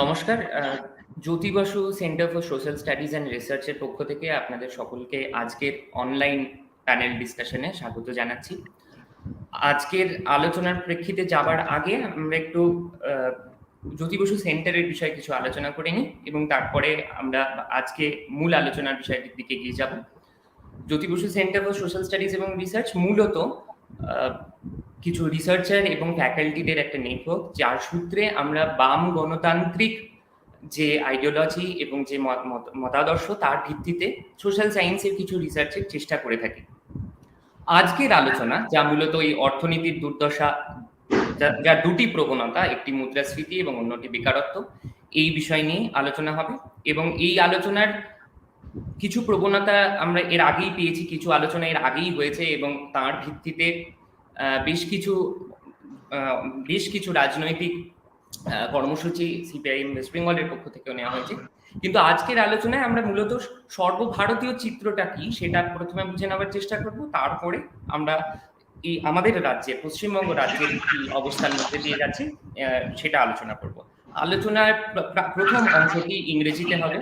নমস্কার। Jyoti Basu Centre for Social Studies and রিসার্চের পক্ষ থেকে আপনাদের সকলকে আজকের অনলাইন প্যানেল ডিসকাশনে স্বাগত জানাচ্ছি। আজকের আলোচনার প্রেক্ষিতে যাবার আগে আমরা একটু জ্যোতি বসু সেন্টারের বিষয়ে কিছু আলোচনা করে নিই এবং তারপরে আমরা আজকে মূল আলোচনার বিষয়টির দিকে এগিয়ে যাব। Jyoti Basu Centre for Social Studies এবং রিসার্চ মূলত কিছু রিসার্চার এবং ফ্যাকাল্টিদের একটা নেটওয়ার্ক, যার সূত্রে আমরা বাম গণতান্ত্রিক যে আইডিওলজি এবং যে মতাদর্শ তার ভিত্তিতে সোশ্যাল সায়েন্সের কিছু রিসার্চের চেষ্টা করে থাকি। আজকের আলোচনা, যা মূলত এই অর্থনীতির দুর্দশা, যার দুটি প্রবণতা, একটি মুদ্রাস্ফীতি এবং অন্যটি বেকারত্ব, এই বিষয় নিয়ে আলোচনা হবে। এবং এই আলোচনার কিছু প্রবণতা আমরা এর আগেই পেয়েছি, কিছু আলোচনা এর আগেই হয়েছে এবং তার ভিত্তিতে বেশ কিছু রাজনৈতিক কর্মসূচি সিপিআইএম ওয়েস্ট বেঙ্গলের পক্ষ থেকেও নেওয়া হয়েছে। কিন্তু আজকের আলোচনায় আমরা মূলত সর্বভারতীয় চিত্রটা কি সেটা প্রথমে বুঝে নেওয়ার চেষ্টা করব, তারপরে আমরা এই আমাদের রাজ্যে, পশ্চিমবঙ্গ রাজ্যের কি অবস্থার মধ্যে দিয়ে যাচ্ছে সেটা আলোচনা করব। আলোচনার প্রথম অংশটি ইংরেজিতে হবে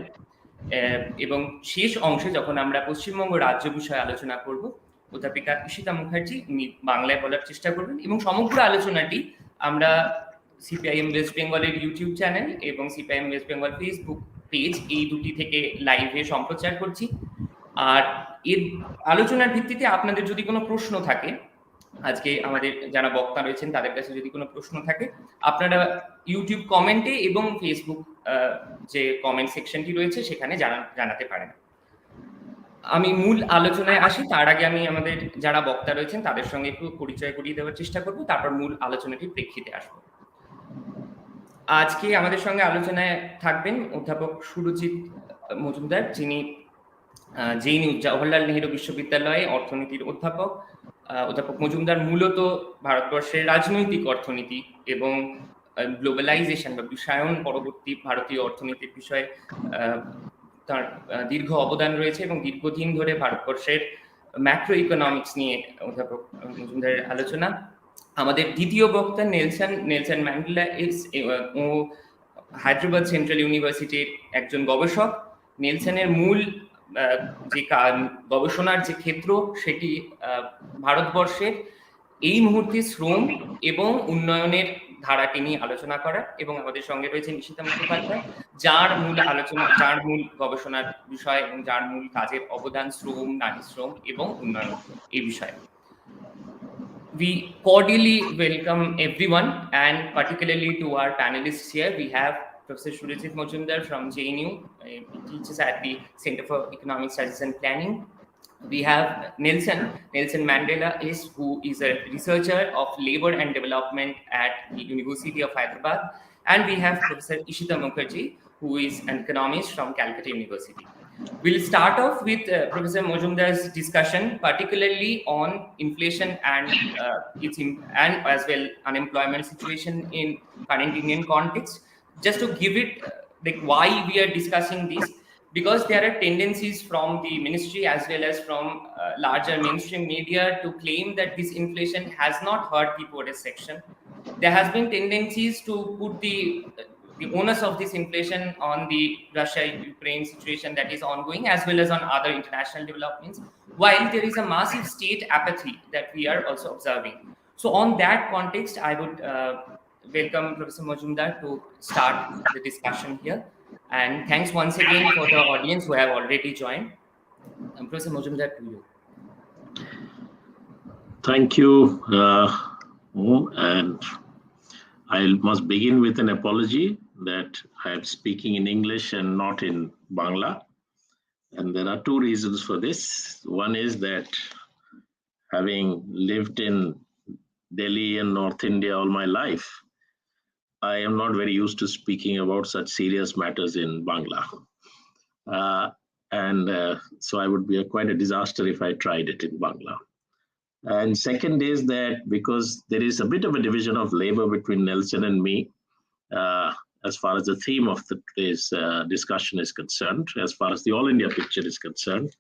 এবং শেষ অংশে যখন আমরা পশ্চিমবঙ্গ রাজ্য বিষয়ে আলোচনা করব, অধ্যাপিকা ঈশিতা মুখার্জি উনি বাংলায় বলার চেষ্টা করবেন এবং সমগ্র আলোচনাটি আমরা সিপিআইএম ওয়েস্ট বেঙ্গলের ইউটিউব চ্যানেল এবং CPIM West Bengal Facebook page, এই দুটি থেকে লাইভে সম্প্রচার করছি। আর এর আলোচনার ভিত্তিতে আপনাদের যদি কোনো প্রশ্ন থাকে, আজকে আমাদের যারা বক্তা রয়েছেন তাদের কাছে যদি কোনো প্রশ্ন থাকে, আপনারা ইউটিউব কমেন্টে এবং ফেসবুক যে কমেন্ট সেকশনটি রয়েছে সেখানে জানাতে পারেন। আমি মূল আলোচনায় আসি তার আগে আমি আমাদের যারা বক্তা রয়েছেন তাদের সঙ্গে একটু পরিচয় করিয়ে দেওয়ার চেষ্টা করব, তারপর মূল আলোচনাটির প্রেক্ষিতে আসবো। আজকে আমাদের সঙ্গে আলোচনায় থাকবেন অধ্যাপক সুরজিৎ মজুমদার, যিনি জওহরলাল নেহেরু বিশ্ববিদ্যালয়ে অর্থনীতির অধ্যাপক। অধ্যাপক মজুমদার মূলত ভারতবর্ষের রাজনৈতিক অর্থনীতি এবং গ্লোবালাইজেশন বা বিশ্বায়ন পরবর্তী ভারতীয় অর্থনীতির বিষয়ে তার দীর্ঘ অবদান রয়েছে এবং দীর্ঘদিন ধরে ভারতবর্ষের ম্যাক্রো ইকোনমিক্স নিয়ে অধ্যাপক মজুমদারের আলোচনা। আমাদের দ্বিতীয় বক্তা নেলসন ম্যান্ডেলা, ও হায়দ্রাবাদ সেন্ট্রাল ইউনিভার্সিটির একজন গবেষক। নেলসনের মূল যে গবেষণার যে ক্ষেত্র সেটি ভারতবর্ষের এই মুহূর্তে শ্রম এবং উন্নয়নের ধারাটি নিয়ে আলোচনা করার। এবং আমাদের সঙ্গে রয়েছেন ঈশিতা মুখোপাধ্যায়, যার মূল গবেষণার বিষয় এবং যার মূল কাজের অবদান শ্রম, নারী শ্রম এবং উন্নয়ন এই বিষয়ে। We cordially welcome everyone, and particularly to our panelists here. We have Professor Surajit Majumdar from JNU. He teaches at the Center for Economic Studies and Planning. We have Nelson Mandela, who is a researcher of labor and development at the University of Hyderabad. And we have Professor Ishita Mukherjee, who is an economist from Calcutta University. We'll start off with Professor Majumdar's discussion, particularly on inflation and and as well unemployment situation in current Indian context. Just to give it like why we are discussing this, because there are tendencies from the ministry as well as from larger mainstream media to claim that this inflation has not hurt the poorest section. There has been tendencies to put the onus of this inflation on the Russia-Ukraine situation that is ongoing, as well as on other international developments, while there is a massive state apathy that we are also observing. So on that context, I would welcome Professor Majumdar to start the discussion here. And thanks once again for the audience who have already joined. Professor Majumdar, to you. Thank you. And I must begin with an apology that I am speaking in English and not in Bangla. And there are two reasons for this. One is that having lived in Delhi and North India all my life, I am not very used to speaking about such serious matters in Bangla. So I would be quite a disaster if I tried it in Bangla. And second is that because there is a bit of a division of labor between Nelson and me, as far as the theme of today's discussion is concerned, as far as the All India picture is concerned,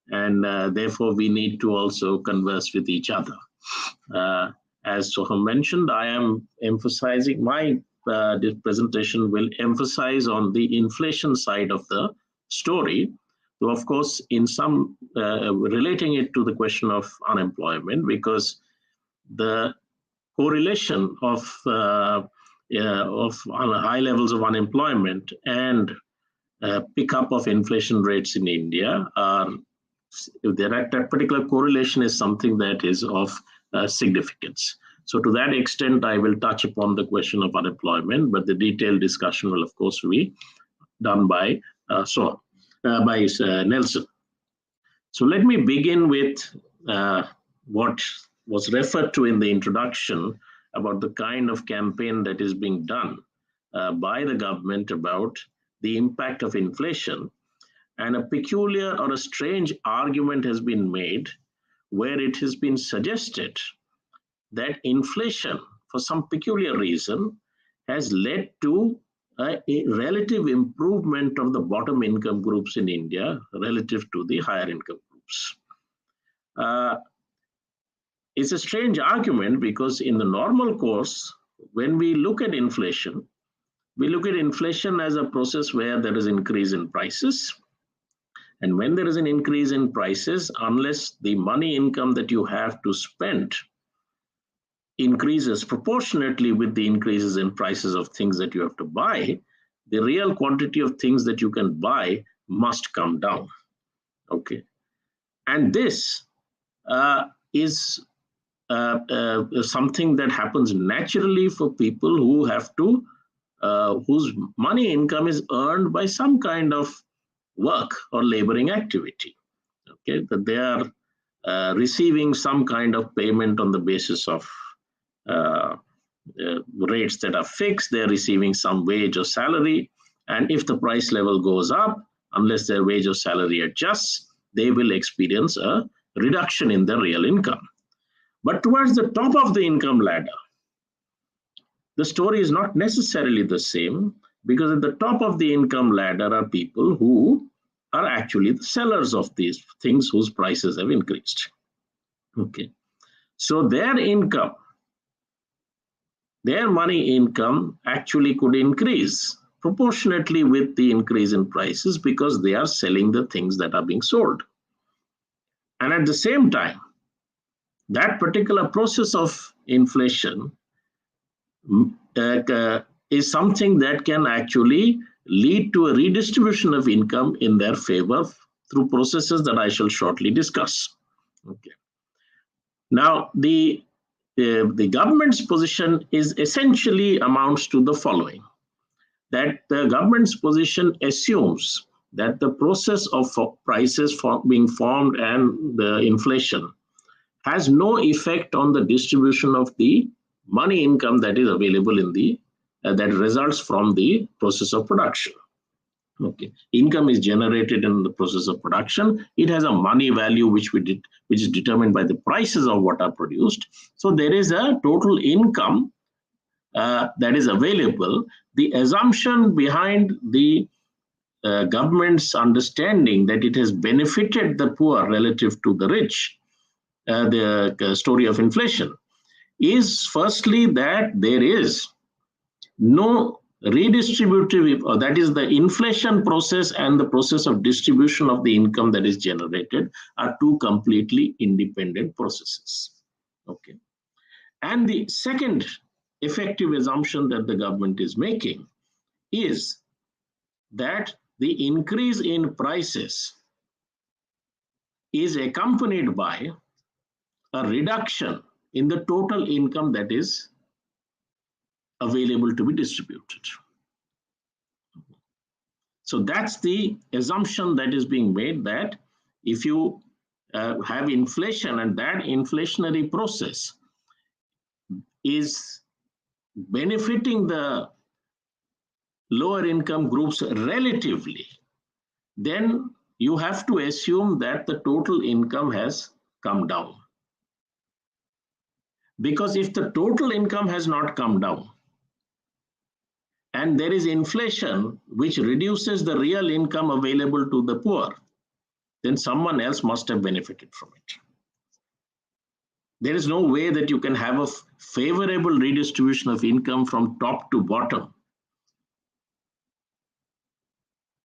and therefore we need to also converse with each other. As Soham mentioned, I am emphasizing, my this presentation will emphasize on the inflation side of the story. So of course, in some relating it to the question of unemployment, because the correlation of high levels of unemployment and pickup of inflation rates in India are, that particular correlation is something that is of significance. So to that extent, I will touch upon the question of unemployment, but the detailed discussion will, of course, be done by Nelson. So let me begin with what was referred to in the introduction about the kind of campaign that is being done by the government about the impact of inflation. And a peculiar or a strange argument has been made where it has been suggested that inflation, for some peculiar reason, has led to a relative improvement of the bottom income groups in India relative to the higher income groups. It's a strange argument because in the normal course, when we look at inflation, we look at inflation as a process where there is increase in prices. And when there is an increase in prices, unless the money income that you have to spend increases proportionately with the increases in prices of things that you have to buy, the real quantity of things that you can buy must come down. Okay. And this is something that happens naturally for people who have to, whose money income is earned by some kind of work or laboring activity. Okay, that they are receiving some kind of payment on the basis of rates that are fixed. They're receiving some wage or salary, and if the price level goes up, unless their wage or salary adjusts, they will experience a reduction in their real income. But towards the top of the income ladder, the story is not necessarily the same, because at the top of the income ladder are people who are actually the sellers of these things whose prices have increased. Okay, so their income, their money income actually could increase proportionately with the increase in prices because they are selling the things that are being sold. And at the same time, that particular process of inflation is something that can actually lead to a redistribution of income in their favor through processes that I shall shortly discuss. Okay. Now, the government's position is essentially amounts to the following: that the government's position assumes that the process of prices being formed and the inflation has no effect on the distribution of the money income that is available in the that results from the process of production. Okay, income is generated in the process of production. It has a money value which is determined by the prices of what are produced. So there is a total income that is available. The assumption behind the government's understanding that it has benefited the poor relative to the rich, the story of inflation, is firstly that there is no redistributive, or that is the inflation process and the process of distribution of the income that is generated are two completely independent processes. Okay. And the second effective assumption that the government is making is that the increase in prices is accompanied by a reduction in the total income that is available to be distributed. So that's the assumption that is being made, that if you have inflation and that inflationary process is benefiting the lower income groups relatively, then you have to assume that the total income has come down. Because if the total income has not come down, and there is inflation which reduces the real income available to the poor, then someone else must have benefited from it. There is no way that you can have a favorable redistribution of income from top to bottom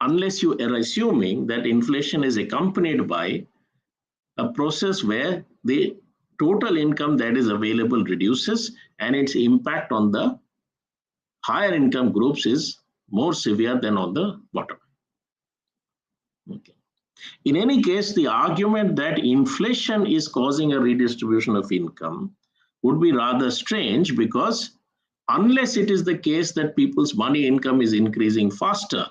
unless you are assuming that inflation is accompanied by a process where the total income that is available reduces and its impact on the higher income groups is more severe than on the bottom. Okay. In any case, the argument that inflation is causing a redistribution of income would be rather strange, because unless it is the case that people's money income is increasing faster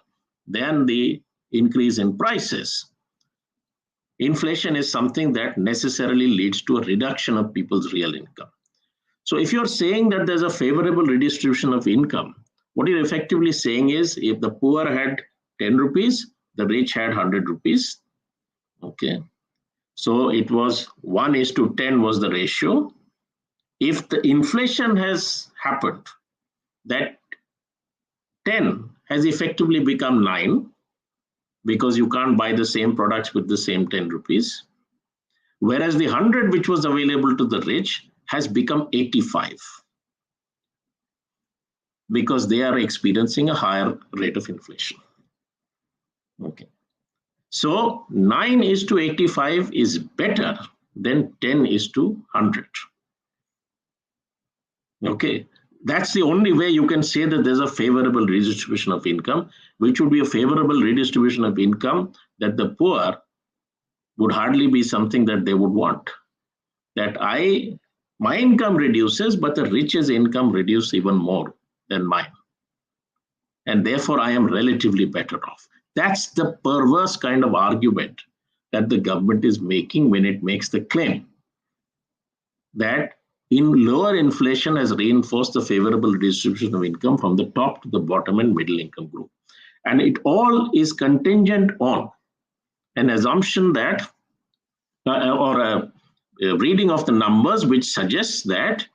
than the increase in prices, inflation is something that necessarily leads to a reduction of people's real income. So if you're saying that there's a favorable redistribution of income, what you're effectively saying is if the poor had 10 rupees, the rich had 100 rupees. Okay. So it was 1:10 was the ratio. If the inflation has happened, that 10 has effectively become 9, because you can't buy the same products with the same 10 rupees. Whereas the 100 which was available to the rich has become 85, because they are experiencing a higher rate of inflation. Okay. So 9:85 is better than 10:100. Okay. That's the only way you can say that there's a favorable redistribution of income, which would be a favorable redistribution of income that the poor would hardly be something that they would want. That my income reduces, but the rich's income reduces even more than mine. And therefore, I am relatively better off. That's the perverse kind of argument that the government is making when it makes the claim that lower inflation has reinforced the favorable redistribution of income from the top to the bottom and middle income group. And it all is contingent on an assumption that, or a reading of the numbers, which suggests that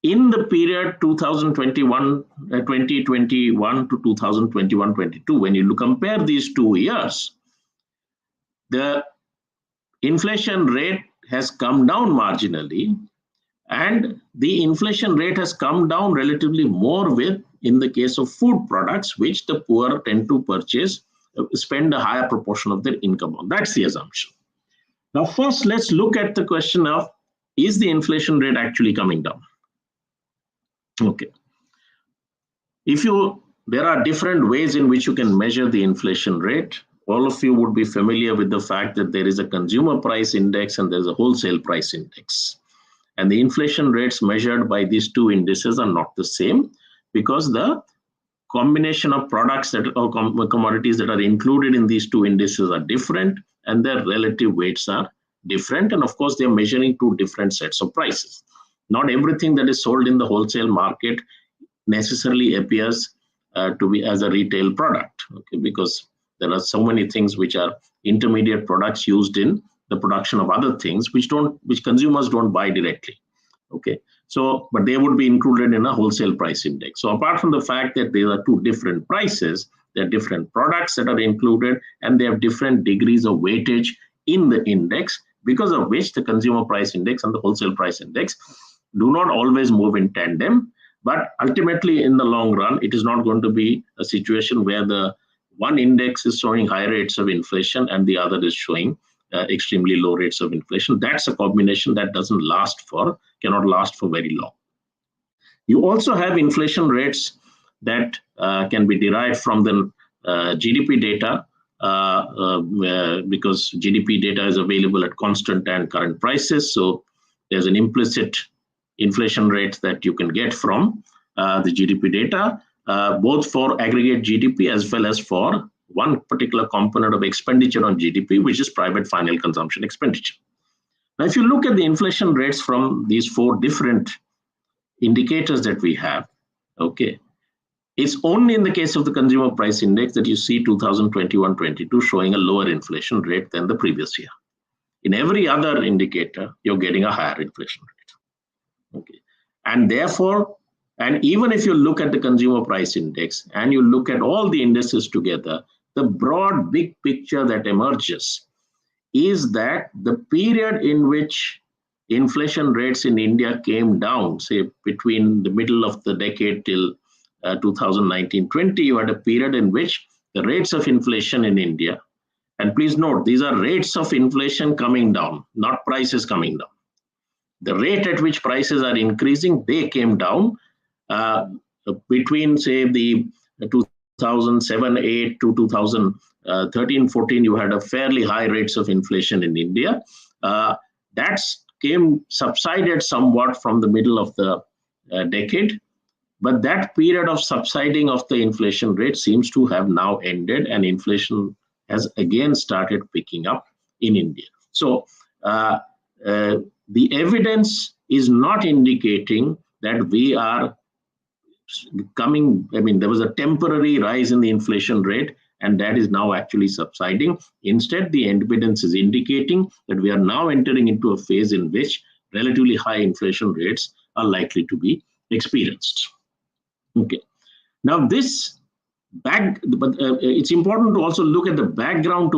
in the period 2021 to 2021-22, when you compare these 2 years, the inflation rate has come down marginally, and the inflation rate has come down relatively more in the case of food products, which the poor tend to purchase, spend a higher proportion of their income on. That's the assumption. Now, first, let's look at the question of, is the inflation rate actually coming down? Okay. There are different ways in which you can measure the inflation rate. All of you would be familiar with the fact that there is a consumer price index and there's a wholesale price index. And the inflation rates measured by these two indices are not the same, because the combination of products or commodities that are included in these two indices are different, and their relative weights are different. And of course, they're measuring two different sets of prices. Not everything that is sold in the wholesale market necessarily appears to be as a retail product, okay, because there are so many things which are intermediate products used in the production of other things which consumers don't buy directly. Okay, so but they would be included in a wholesale price index. So apart from the fact that there are two different prices, there are different products that are included, and they have different degrees of weightage in the index, because of which the consumer price index and the wholesale price index do not always move in tandem. But ultimately, in the long run, it is not going to be a situation where the one index is showing high rates of inflation and the other is showing extremely low rates of inflation. That's a combination that cannot last for very long. You also have inflation rates that can be derived from the GDP data, because GDP data is available at constant and current prices. So there's an implicit inflation rate that you can get from the GDP data, both for aggregate GDP as well as for one particular component of expenditure on GDP, which is private final consumption expenditure. Now, if you look at the inflation rates from these four different indicators that we have, okay, it's only in the case of the consumer price index that you see 2021-22 showing a lower inflation rate than the previous year. In every other indicator, you're getting a higher inflation rate. Okay, and therefore, and even if you look at the consumer price index and you look at all the indices together, the broad big picture that emerges is that the period in which inflation rates in India came down, say between the middle of the decade till 2019-20, you had a period in which the rates of inflation in India, and please note, these are rates of inflation coming down, not prices coming down. The rate at which prices are increasing, they came down between, say, the 2007-8 to 2013-14, you had a fairly high rates of inflation in India. That's subsided somewhat from the middle of the decade, but that period of subsiding of the inflation rate seems to have now ended, and inflation has again started picking up in India. So the evidence is not indicating that we are coming, there was a temporary rise in the inflation rate, and that is now actually subsiding. Instead, the evidence is indicating that we are now entering into a phase in which relatively high inflation rates are likely to be experienced. Okay. Now, it's important to also look at the background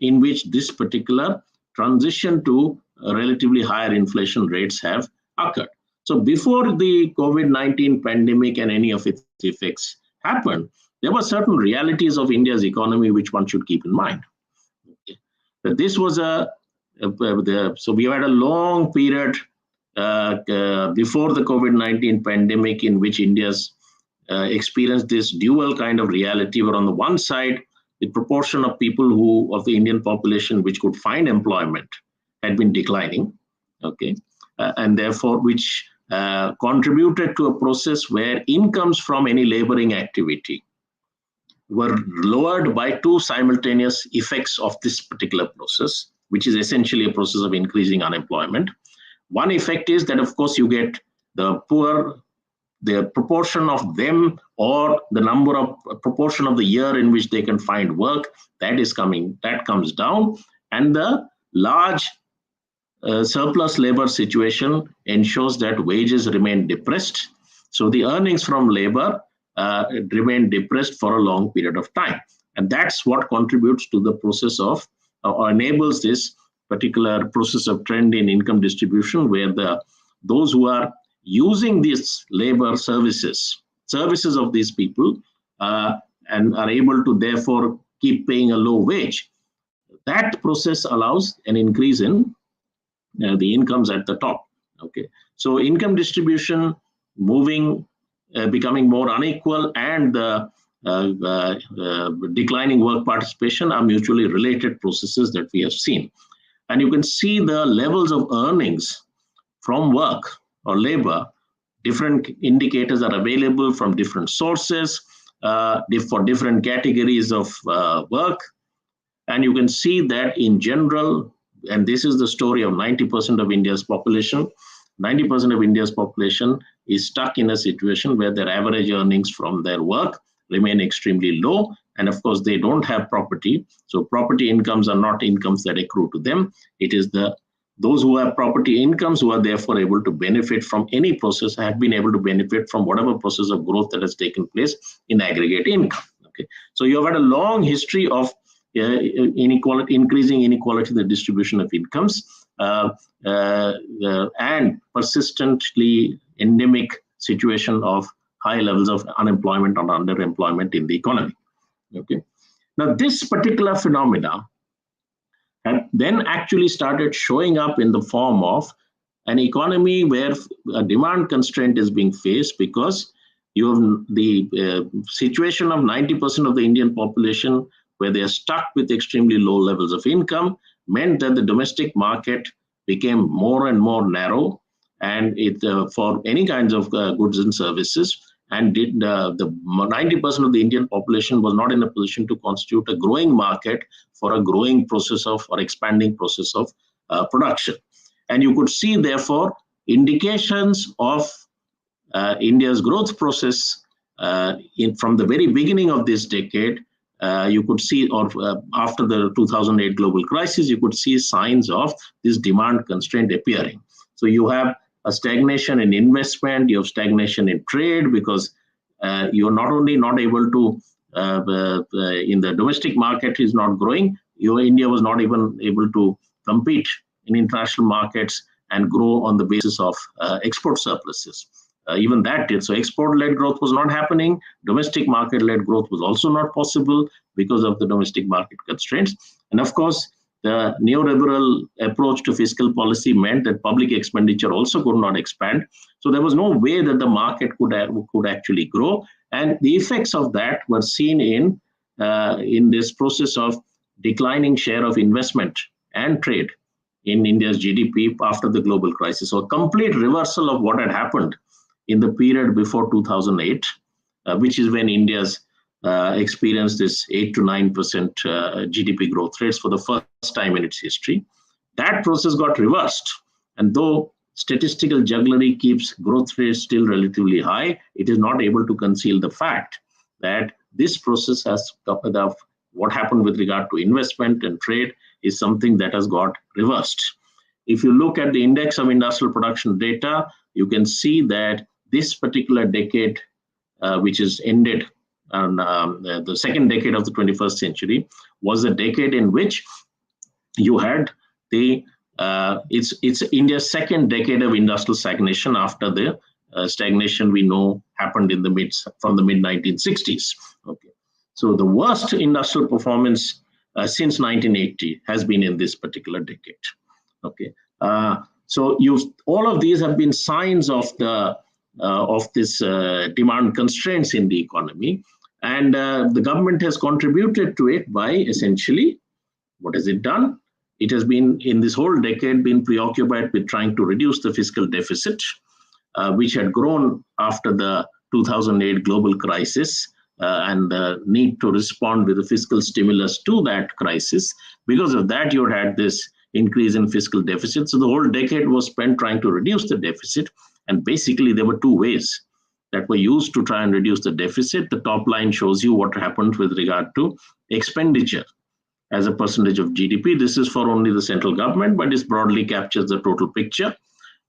in which this particular transition to relatively higher inflation rates have occurred. So before the COVID-19 pandemic and any of its effects happened, there were certain realities of India's economy which one should keep in mind. Okay. This was so we had a long period before the COVID-19 pandemic in which India's experienced this dual kind of reality, where on the one side, the proportion of people of the Indian population which could find employment had been declining, okay, and therefore which contributed to a process where incomes from any laboring activity were lowered by two simultaneous effects of this particular process, which is essentially a process of increasing unemployment. One effect is that, of course, you get the poor, the proportion of them, or the proportion of the year in which they can find work, that comes down, and the large surplus labor situation ensures that wages remain depressed. So the earnings from labor remain depressed for a long period of time. And that's what contributes to the process of, or enables this particular process of trend in income distribution, where those who are using these labor services of these people and are able to therefore keep paying a low wage, that process allows an increase in the incomes at the top. Okay, so income distribution becoming more unequal, and declining work participation are mutually related processes that we have seen. And you can see the levels of earnings from work or labor. Different indicators are available from different sources for different categories of work. And you can see that in general, and this is the story of 90% of India's population, 90% of India's population is stuck in a situation where their average earnings from their work remain extremely low. And of course, they don't have property. So property incomes are not incomes that accrue to them. It is those who have property incomes who are therefore able to benefit from any process, have been able to benefit from whatever process of growth that has taken place in aggregate income. Okay, so you have had a long history of inequality, increasing inequality in the distribution of incomes, and persistently endemic situation of high levels of unemployment or underemployment in the economy. Okay, now this particular phenomena and then actually started showing up in the form of an economy where a demand constraint is being faced, because you have the situation of 90% of the Indian population where they are stuck with extremely low levels of income, meant that the domestic market became more and more narrow, and for any kinds of goods and services, and the 90% of the Indian population was not in a position to constitute a growing market for a growing process of, or expanding process of production. And you could see, therefore, indications of India's growth process from the very beginning of this decade. You could see, or after the 2008 global crisis, you could see signs of this demand constraint appearing. So you have a stagnation in investment, you have stagnation in trade, because you're not only not able to, in the domestic market is not growing, India was not even able to compete in international markets and grow on the basis of export surpluses. Even that did. So export-led growth was not happening. Domestic market-led growth was also not possible because of the domestic market constraints. And of course, the neoliberal approach to fiscal policy meant that public expenditure also could not expand. So there was no way that the market could actually grow. And the effects of that were seen in this process of declining share of investment and trade in India's GDP after the global crisis. So a complete reversal of what had happened in the period before 2008, which is when India's experienced this 8 to 9% GDP growth rates for the first time in its history. That process got reversed. And though statistical jugglery keeps growth rates still relatively high, it is not able to conceal the fact that this process has coupled up what happened with regard to investment and trade is something that has got reversed. If you look at the index of industrial production data, you can see that this particular decade, which is ended on the second decade of the 21st century, was a decade in which you had it's India's second decade of industrial stagnation after the stagnation we know happened from the mid 1960s. Okay, so the worst industrial performance since 1980 has been in this particular decade. Okay, so all of these have been signs of this demand constraints in the economy, and the government has contributed to it by essentially, what has it done? It has been, in this whole decade, been preoccupied with trying to reduce the fiscal deficit, which had grown after the 2008 global crisis and the need to respond with a fiscal stimulus to that crisis. Because of that, you had this increase in fiscal deficit. So the whole decade was spent trying to reduce the deficit. And basically, there were two ways that were used to try and reduce the deficit. The top line shows you what happened with regard to expenditure as a percentage of GDP. This is for only the central government, but this broadly captures the total picture.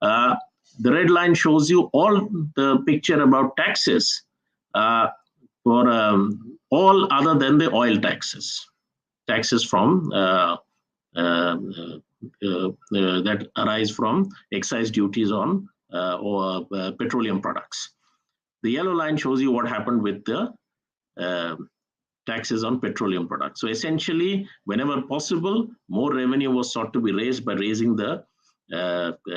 The red line shows you all the picture about taxes for all other than the oil taxes from that arise from excise duties on petroleum products. The yellow line shows you what happened with the taxes on petroleum products. So essentially, whenever possible, more revenue was sought to be raised by raising the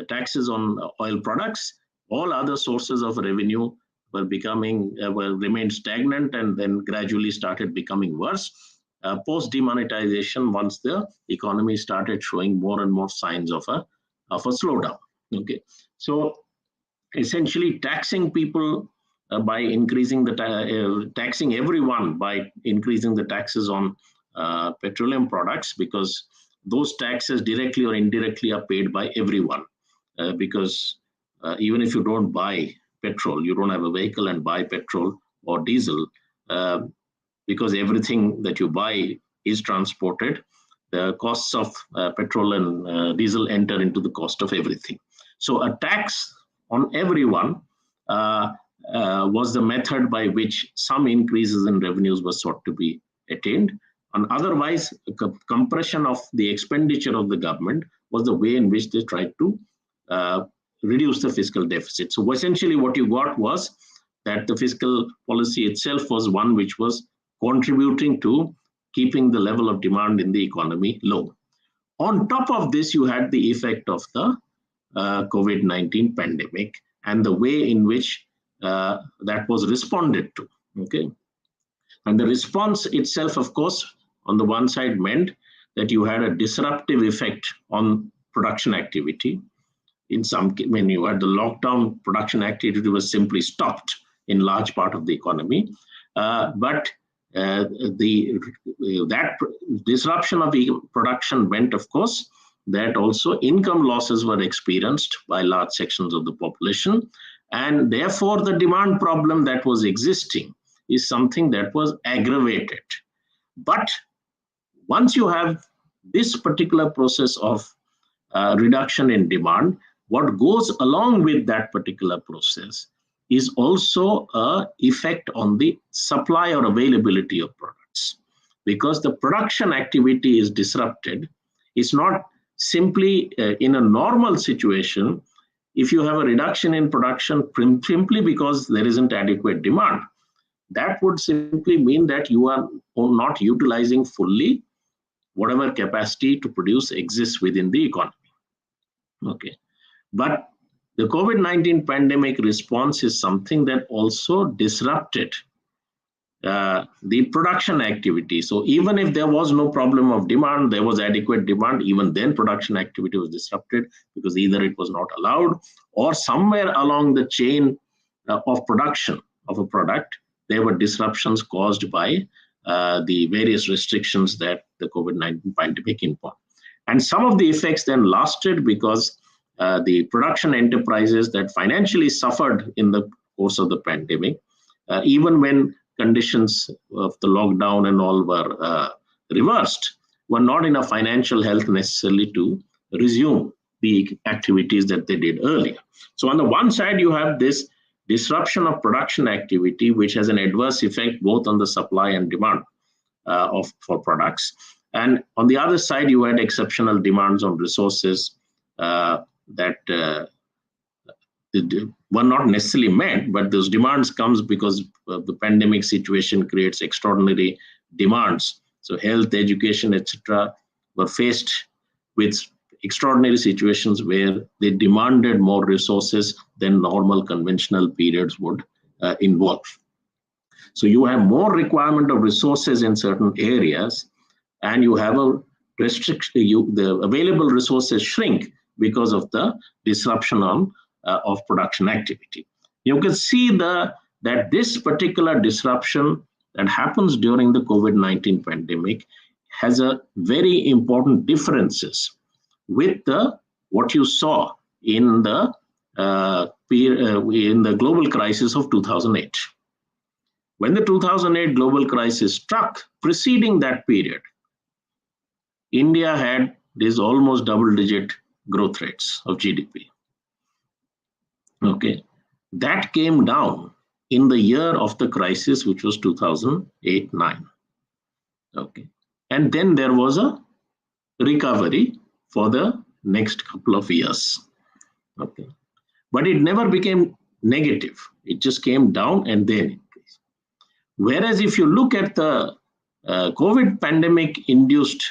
taxes on oil products. All other sources of revenue were remained stagnant and then gradually started becoming worse. Post demonetization, once the economy started showing more and more signs of a slowdown. Okay, so essentially taxing people by increasing taxing everyone by increasing the taxes on petroleum products, because those taxes directly or indirectly are paid by everyone. Because even if you don't buy petrol, you don't have a vehicle and buy petrol or diesel, because everything that you buy is transported, the costs of petrol and diesel enter into the cost of everything. So a tax on everyone was the method by which some increases in revenues were sought to be attained. And otherwise, compression of the expenditure of the government was the way in which they tried to reduce the fiscal deficit. So essentially what you got was that the fiscal policy itself was one which was contributing to keeping the level of demand in the economy low. On top of this, you had the effect of the COVID-19 pandemic and the way in which that was responded to. Okay, and the response itself, of course, on the one side meant that you had a disruptive effect on production activity. When you had the lockdown, production activity was simply stopped in large part of the economy. But that disruption of the production meant, of course, that also income losses were experienced by large sections of the population. And therefore, the demand problem that was existing is something that was aggravated. But once you have this particular process of reduction in demand, what goes along with that particular process is also an effect on the supply or availability of products. Because the production activity is disrupted, it's not simply in a normal situation, if you have a reduction in production simply because there isn't adequate demand, that would simply mean that you are not utilizing fully whatever capacity to produce exists within the economy. Okay, but the COVID-19 pandemic response is something that also disrupted the production activity. So even if there was no problem of demand, there was adequate demand, even then production activity was disrupted because either it was not allowed or somewhere along the chain of production of a product, there were disruptions caused by the various restrictions that the COVID-19 pandemic imposed. And some of the effects then lasted because the production enterprises that financially suffered in the course of the pandemic, even when conditions of the lockdown and all were reversed, were not in a financial health necessarily to resume the activities that they did earlier. So on the one side, you have this disruption of production activity, which has an adverse effect both on the supply and demand for products. And on the other side, you had exceptional demands on resources that were not necessarily met, but those demands comes because the pandemic situation creates extraordinary demands. So health, education, etc., were faced with extraordinary situations where they demanded more resources than normal conventional periods would involve. So you have more requirement of resources in certain areas, and you have a restriction. The available resources shrink because of the disruption of production activity. You can see that this particular disruption that happens during the COVID-19 pandemic has a very important differences with what you saw in the global crisis of 2008. When the 2008 global crisis struck, preceding that period, India had these almost double-digit growth rates of GDP. Okay, that came down in the year of the crisis, which was 2008-9. Okay, and then there was a recovery for the next couple of years. Okay, but it never became negative. It just came down and then increased. Whereas if you look at the COVID pandemic-induced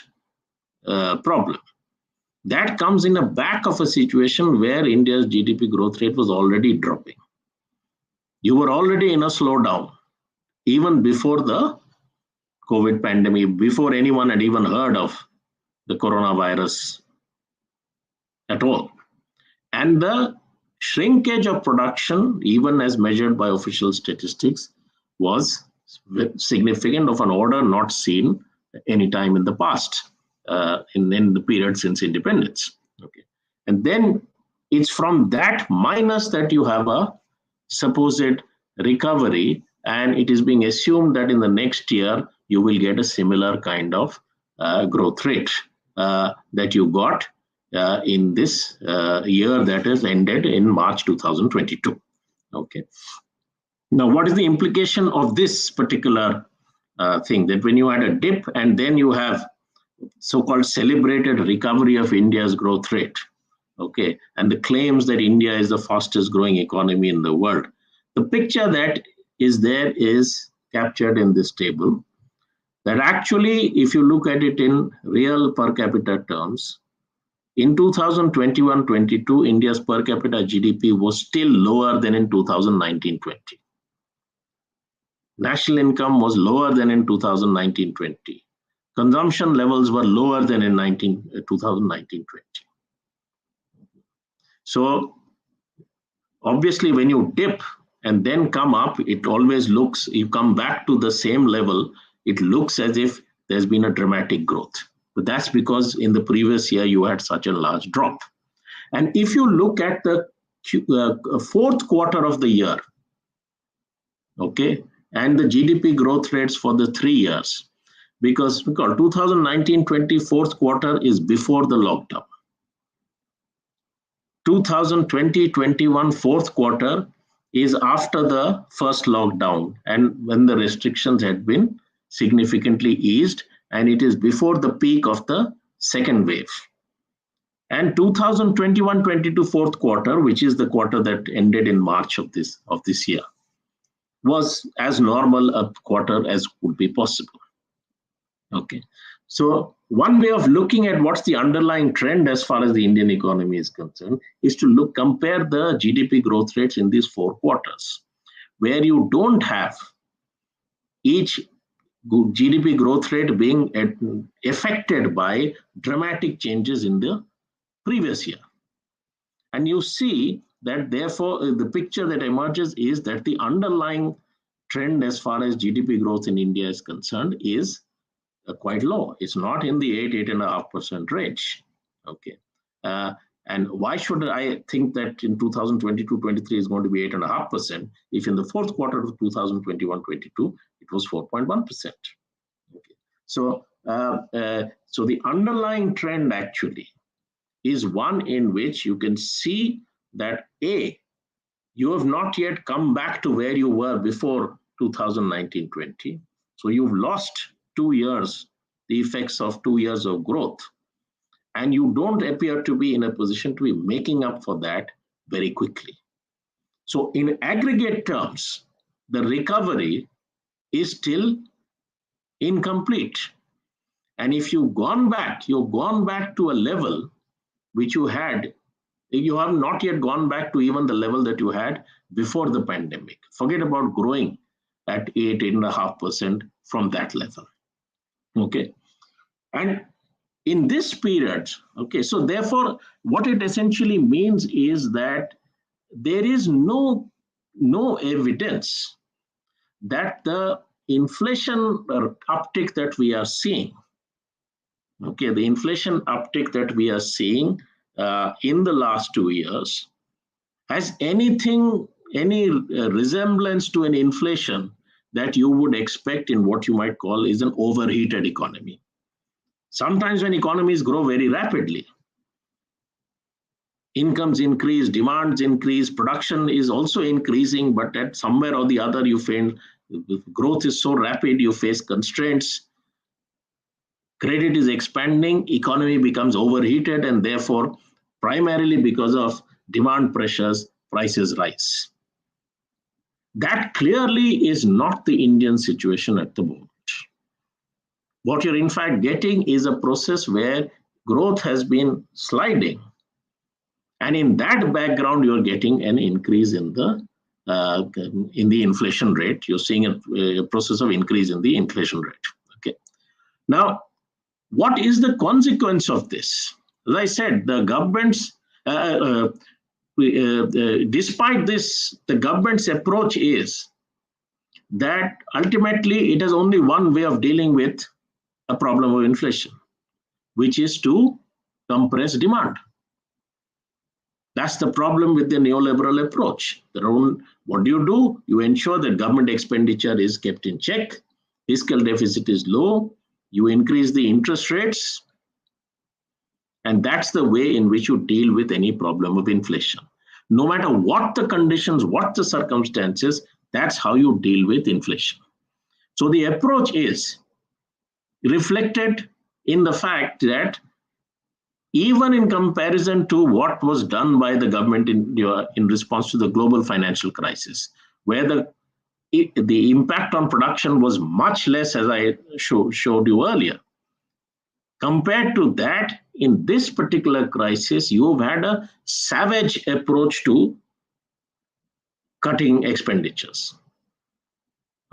problem, that comes in the back of a situation where India's GDP growth rate was already dropping. You were already in a slowdown, even before the COVID pandemic, before anyone had even heard of the coronavirus at all. And the shrinkage of production, even as measured by official statistics, was significant, of an order not seen any time in the past. In the period since independence. Okay, and then it's from that minus that you have a supposed recovery, and it is being assumed that in the next year you will get a similar kind of growth rate that you got in this year that has ended in March 2022. Okay. Now, what is the implication of this particular thing? That when you had a dip and then you have so-called celebrated recovery of India's growth rate, okay, and the claims that India is the fastest growing economy in the world. The picture that is there is captured in this table, that actually, if you look at it in real per capita terms, in 2021-22, India's per capita GDP was still lower than in 2019-20. National income was lower than in 2019-20. Consumption levels were lower than in 2019-20. So obviously when you dip and then come up, it always looks, you come back to the same level, it looks as if there's been a dramatic growth. But that's because in the previous year you had such a large drop. And if you look at the fourth quarter of the year, okay, and the GDP growth rates for the 3 years, because 2019-20 fourth quarter is before the lockdown. 2020-21 fourth quarter is after the first lockdown and when the restrictions had been significantly eased, and it is before the peak of the second wave. And 2021-22 fourth quarter, which is the quarter that ended in March of this year, was as normal a quarter as would be possible. Okay, so one way of looking at what's the underlying trend as far as the Indian economy is concerned is to compare the GDP growth rates in these 4 quarters, where you don't have each GDP growth rate being affected by dramatic changes in the previous year. And you see that therefore the picture that emerges is that the underlying trend as far as GDP growth in India is concerned is quite low. It's not in the 8.5% range. Okay. And why should I think that in 2022-23 is going to be 8.5% if in the fourth quarter of 2021-22 it was 4.1%? Okay. So the underlying trend actually is one in which you can see that A, you have not yet come back to where you were before 2019-20. So you've lost 2 years, the effects of 2 years of growth. And you don't appear to be in a position to be making up for that very quickly. So in aggregate terms, the recovery is still incomplete. And if you've gone back to a level which you had, you have not yet gone back to even the level that you had before the pandemic. Forget about growing at 8.5% from that level. Okay. And in this period, okay, so therefore, what it essentially means is that there is no evidence that the inflation uptick that we are seeing, okay, the inflation uptick that we are seeing in the last 2 years has any resemblance to an inflation that you would expect in what you might call is an overheated economy. Sometimes when economies grow very rapidly, incomes increase, demands increase, production is also increasing, but at somewhere or the other you find growth is so rapid, you face constraints, credit is expanding, economy becomes overheated, and therefore, primarily because of demand pressures, prices rise. That clearly is not the Indian situation at the moment. What you're in fact getting is a process where growth has been sliding. And in that background, you're getting an increase in the inflation rate. You're seeing a process of increase in the inflation rate. Okay. Now, what is the consequence of this? As I said, the government's, despite this, the government's approach is that ultimately it has only one way of dealing with a problem of inflation, which is to compress demand. That's the problem with the neoliberal approach. What do? You ensure that government expenditure is kept in check, fiscal deficit is low, you increase the interest rates, and that's the way in which you deal with any problem of inflation. No matter what the conditions, what the circumstances, that's how you deal with inflation. So the approach is reflected in the fact that even in comparison to what was done by the government in response to the global financial crisis, where the impact on production was much less, as I showed you earlier. Compared to that, in this particular crisis, you've had a savage approach to cutting expenditures.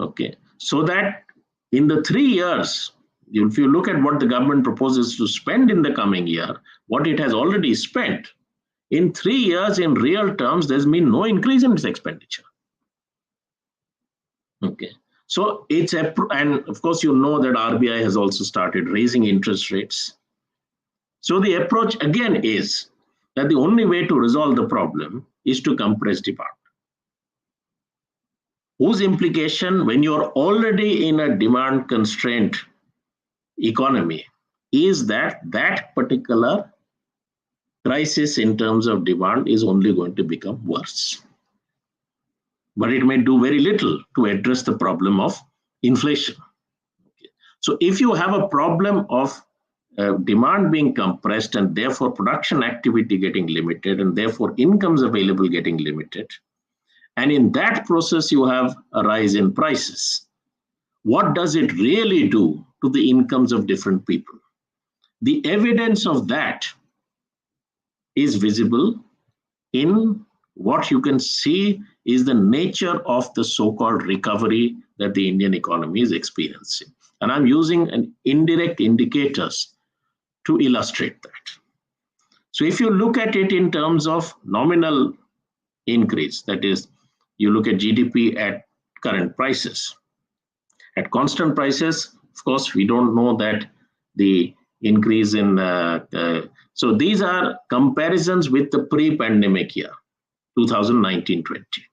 Okay, so that in the 3 years, if you look at what the government proposes to spend in the coming year, what it has already spent, in 3 years in real terms, there's been no increase in its expenditure. Okay, so and of course you know that RBI has also started raising interest rates. So the approach again is that the only way to resolve the problem is to compress demand. Whose implication, when you're already in a demand constraint economy, is that particular crisis in terms of demand is only going to become worse. But it may do very little to address the problem of inflation. Okay. So if you have a problem of demand being compressed and therefore production activity getting limited and therefore incomes available getting limited. And in that process, you have a rise in prices. What does it really do to the incomes of different people? The evidence of that is visible in what you can see is the nature of the so-called recovery that the Indian economy is experiencing. And I'm using an indirect indicators to illustrate that. So if you look at it in terms of nominal increase, that is, you look at GDP at current prices. At constant prices, of course, we don't know that the increase in, so these are comparisons with the pre-pandemic year, 2019-20.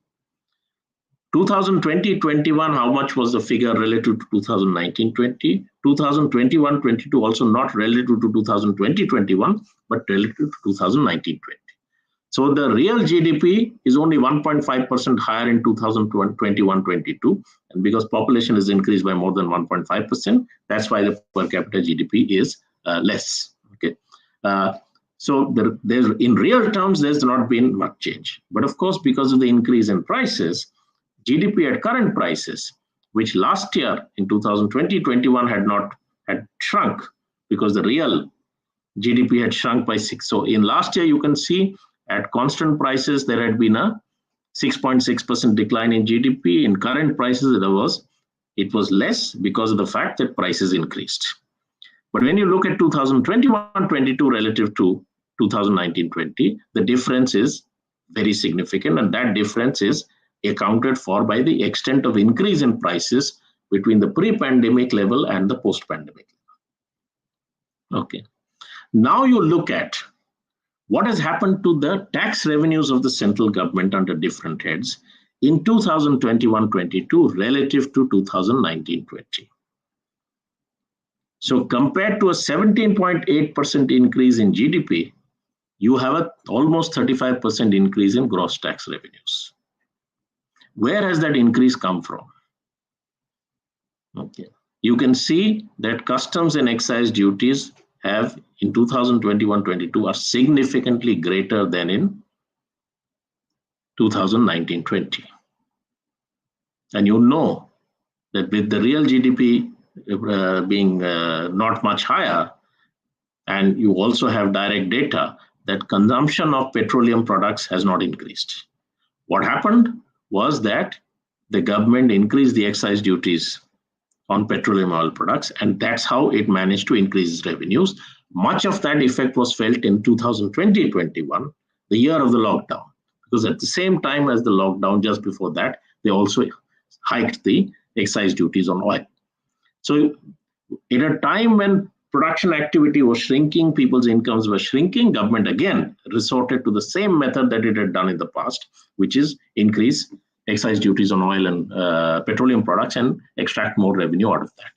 2020-21, how much was the figure relative to 2019-20? 2021-22 also not relative to 2020-21, but relative to 2019-20. So the real GDP is only 1.5% higher in 2021-22, and because population is increased by more than 1.5%, that's why the per capita GDP is less. Okay, so there's in real terms there's not been much change, but of course because of the increase in prices, GDP at current prices, which last year in 2020-21 had shrunk because the real GDP had shrunk by 6. So in last year you can see at constant prices there had been a 6.6% decline in GDP. In current prices it was less because of the fact that prices increased. But when you look at 2021-22 relative to 2019-20, the difference is very significant, and that difference is accounted for by the extent of increase in prices between the pre-pandemic level and the post-pandemic level. Okay. Now you look at what has happened to the tax revenues of the central government under different heads in 2021-22 relative to 2019-20. So compared to a 17.8% increase in GDP, you have an almost 35% increase in gross tax revenues. Where has that increase come from? Okay, you can see that customs and excise duties have in 2021-22 are significantly greater than in 2019-20. And you know that with the real GDP being not much higher, and you also have direct data that consumption of petroleum products has not increased. What happened was that the government increased the excise duties on petroleum oil products, and that's how it managed to increase its revenues. Much of that effect was felt in 2020-21, the year of the lockdown, because at the same time as the lockdown, just before that, they also hiked the excise duties on oil. So in a time when production activity was shrinking, people's incomes were shrinking, government again resorted to the same method that it had done in the past, which is increase excise duties on oil and petroleum products and extract more revenue out of that.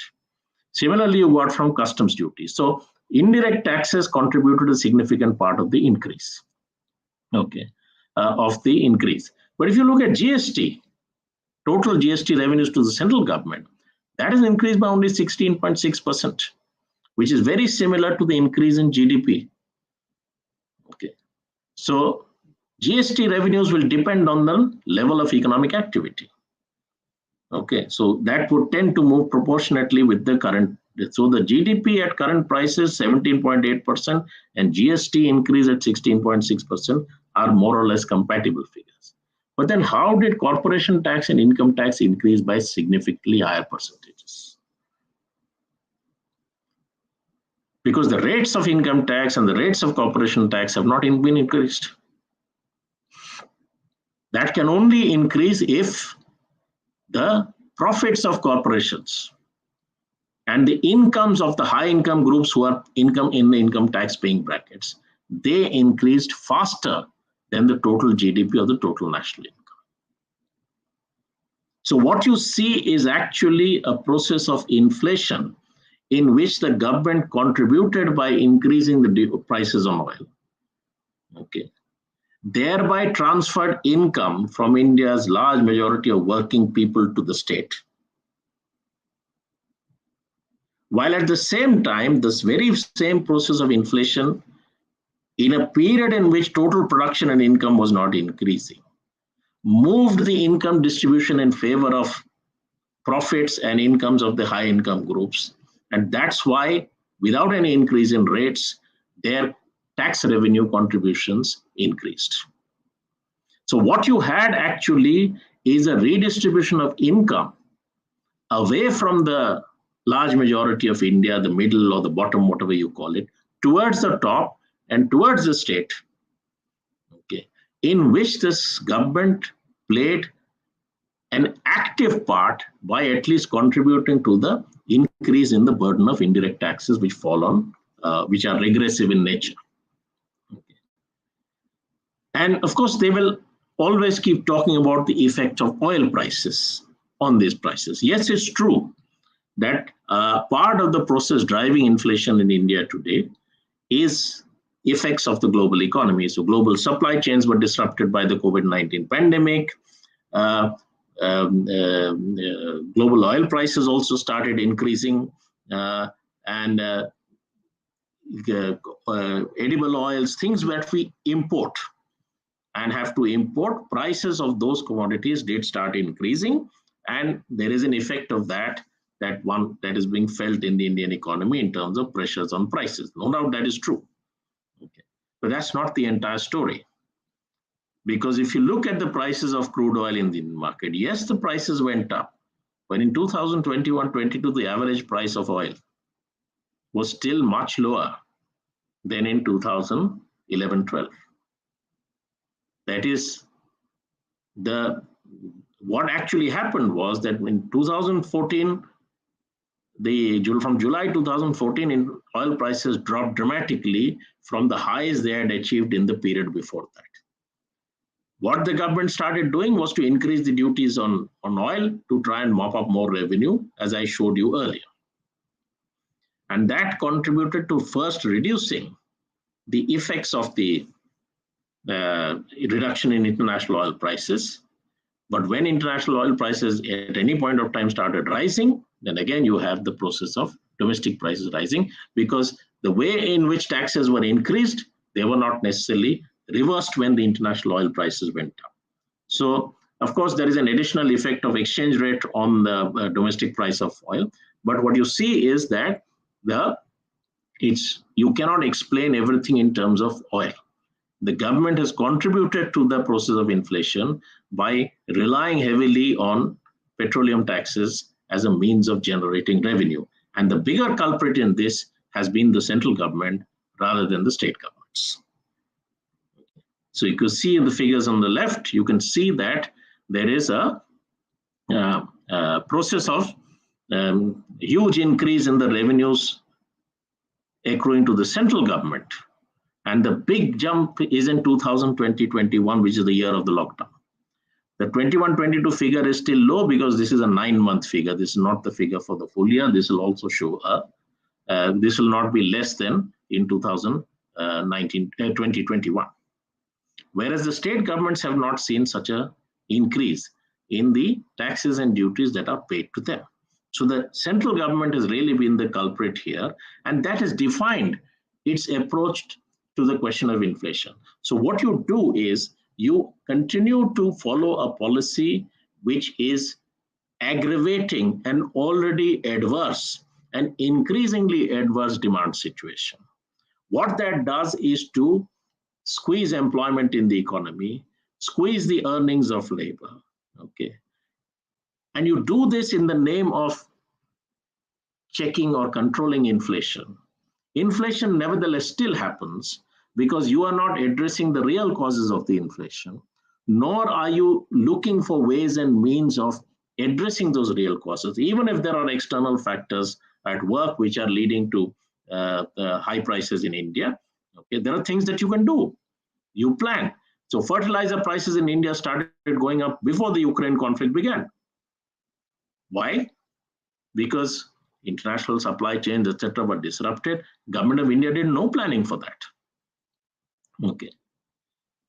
Similarly, you got from customs duties. So indirect taxes contributed a significant part of the increase. Okay, of the increase. But if you look at GST, total GST revenues to the central government, that is increased by only 16.6%, which is very similar to the increase in GDP. Okay, so GST revenues will depend on the level of economic activity. Okay, so that would tend to move proportionately with the current. So the GDP at current prices 17.8% and GST increase at 16.6% are more or less compatible figures. But then how did corporation tax and income tax increase by significantly higher percentages? Because the rates of income tax and the rates of corporation tax have not been increased. That can only increase if the profits of corporations and the incomes of the high income groups who are in the income tax paying brackets, they increased faster than the total GDP or the total national income. So what you see is actually a process of inflation in which the government contributed by increasing the prices on oil. Okay, thereby transferred income from India's large majority of working people to the state. while at the same time, this very same process of inflation in a period in which total production and income was not increasing, moved the income distribution in favor of profits and incomes of the high income groups. And that's why, without any increase in rates, their tax revenue contributions increased. So what you had actually is a redistribution of income away from the large majority of India, the middle or the bottom, whatever you call it, towards the top and towards the state, okay, in which this government played an active part by at least contributing to the increase in the burden of indirect taxes which fall on, which are regressive in nature. Okay. And of course, they will always keep talking about the effect of oil prices on these prices. Yes, it's true that part of the process driving inflation in India today is effects of the global economy. So global supply chains were disrupted by the COVID-19 pandemic. Global oil prices also started increasing, and edible oils, things that we import and have to import, prices of those commodities did start increasing, and there is an effect of that is being felt in the Indian economy in terms of pressures on prices. No doubt that is true. Okay. But that's not the entire story. Because if you look at the prices of crude oil in the market, yes, the prices went up. But in 2021-22, the average price of oil was still much lower than in 2011-12. That is, what actually happened was that in 2014, from July 2014, oil prices dropped dramatically from the highs they had achieved in the period before that. What the government started doing was to increase the duties on oil to try and mop up more revenue, as I showed you earlier. And that contributed to first reducing the effects of the reduction in international oil prices. But when international oil prices at any point of time started rising, then again you have the process of domestic prices rising, because the way in which taxes were increased, they were not necessarily reversed when the international oil prices went up. So, of course, there is an additional effect of exchange rate on the domestic price of oil. But what you see is that you cannot explain everything in terms of oil. The government has contributed to the process of inflation by relying heavily on petroleum taxes as a means of generating revenue. And the bigger culprit in this has been the central government rather than the state governments. So you can see in the figures on the left, you can see that there is a process of huge increase in the revenues accruing to the central government. And the big jump is in 2020-21, which is the year of the lockdown. The 21-22 figure is still low because this is a 9-month figure. This is not the figure for the full year. This will also show this will not be less than in 2021. Whereas the state governments have not seen such an increase in the taxes and duties that are paid to them. So the central government has really been the culprit here, and that has defined its approach to the question of inflation. So what you do is you continue to follow a policy which is aggravating an already adverse and increasingly adverse demand situation. What that does is to squeeze employment in the economy, squeeze the earnings of labor, okay? And you do this in the name of checking or controlling inflation. Inflation nevertheless still happens because you are not addressing the real causes of the inflation, nor are you looking for ways and means of addressing those real causes, even if there are external factors at work which are leading to high prices in India. Okay, there are things that you can do. You plan. So fertilizer prices in India started going up before the Ukraine conflict began. Why? Because international supply chains, etc., were disrupted. Government of India did no planning for that. Okay.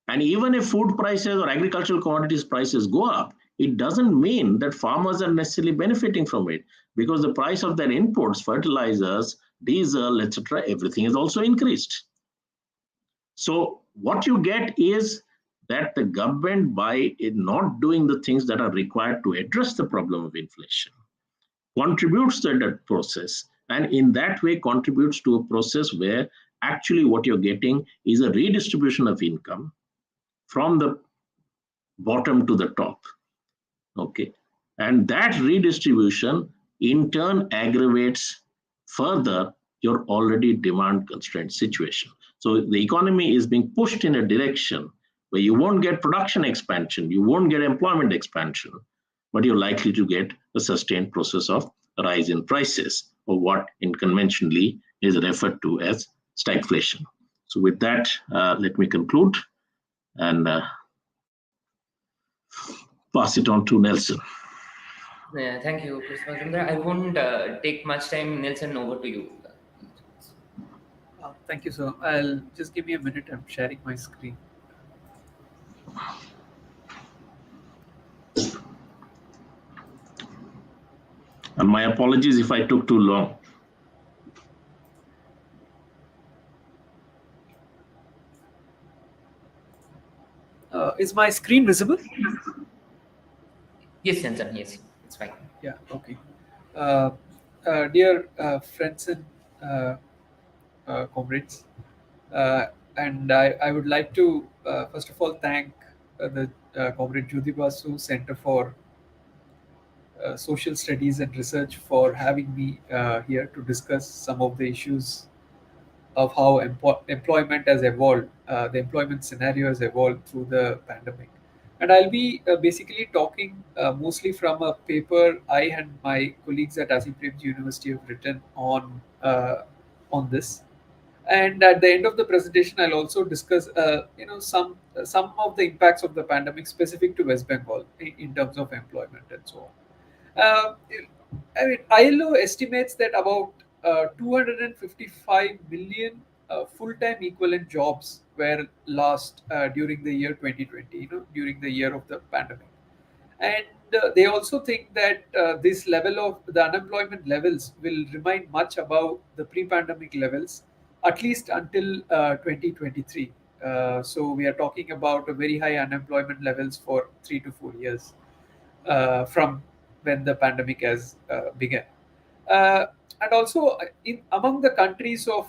And even if food prices or agricultural commodities prices go up, it doesn't mean that farmers are necessarily benefiting from it, because the price of their inputs, fertilizers, diesel, etc., everything is also increased. So what you get is that the government, by not doing the things that are required to address the problem of inflation, contributes to that process, and in that way contributes to a process where actually what you're getting is a redistribution of income from the bottom to the top. Okay, and that redistribution in turn aggravates further your already demand constrained situation. So the economy is being pushed in a direction where you won't get production expansion, you won't get employment expansion, but you're likely to get a sustained process of rise in prices, or what in conventionally is referred to as stagflation. So with that, let me conclude and pass it on to Nelson. Yeah, thank you, Chris Majumdar. I won't take much time. Nelson, over to you. Thank you, sir. I'll just give me a minute. I'm sharing my screen. And my apologies if I took too long. Is my screen visible? Yes, Nelson. Yes, it's fine. Yeah, okay. Dear friends and comrades, and I would like to first of all thank the Comrade Jyoti Basu Center for Social Studies and Research for having me here to discuss some of the issues of how employment has evolved, the employment scenario has evolved through the pandemic. And I'll be basically talking mostly from a paper I and my colleagues at Asim Premji University have written on this. And at the end of the presentation, I'll also discuss, some of the impacts of the pandemic specific to West Bengal in terms of employment and so on. I mean, ILO estimates that about 255 million full-time equivalent jobs were lost during the year 2020, during the year of the pandemic. And they also think that this level of the unemployment levels will remain much above the pre-pandemic levels, at least until 2023. So we are talking about a very high unemployment levels for 3 to 4 years from when the pandemic has begun. Uh, and also, among the countries of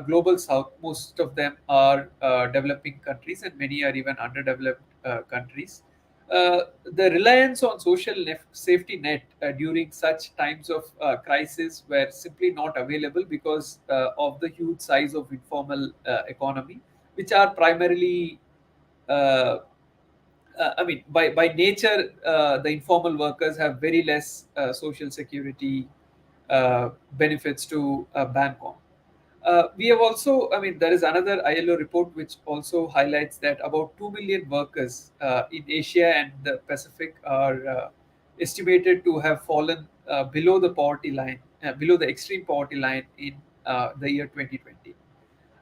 global south, most of them are developing countries, and many are even underdeveloped countries. The reliance on social safety net during such times of crisis were simply not available because of the huge size of informal economy, which are primarily I mean, by nature, the informal workers have very less social security benefits to bank on. We have also, I mean, there is another ILO report which also highlights that about 2 million workers in Asia and the Pacific are estimated to have fallen below the poverty line, below the extreme poverty line in the year 2020.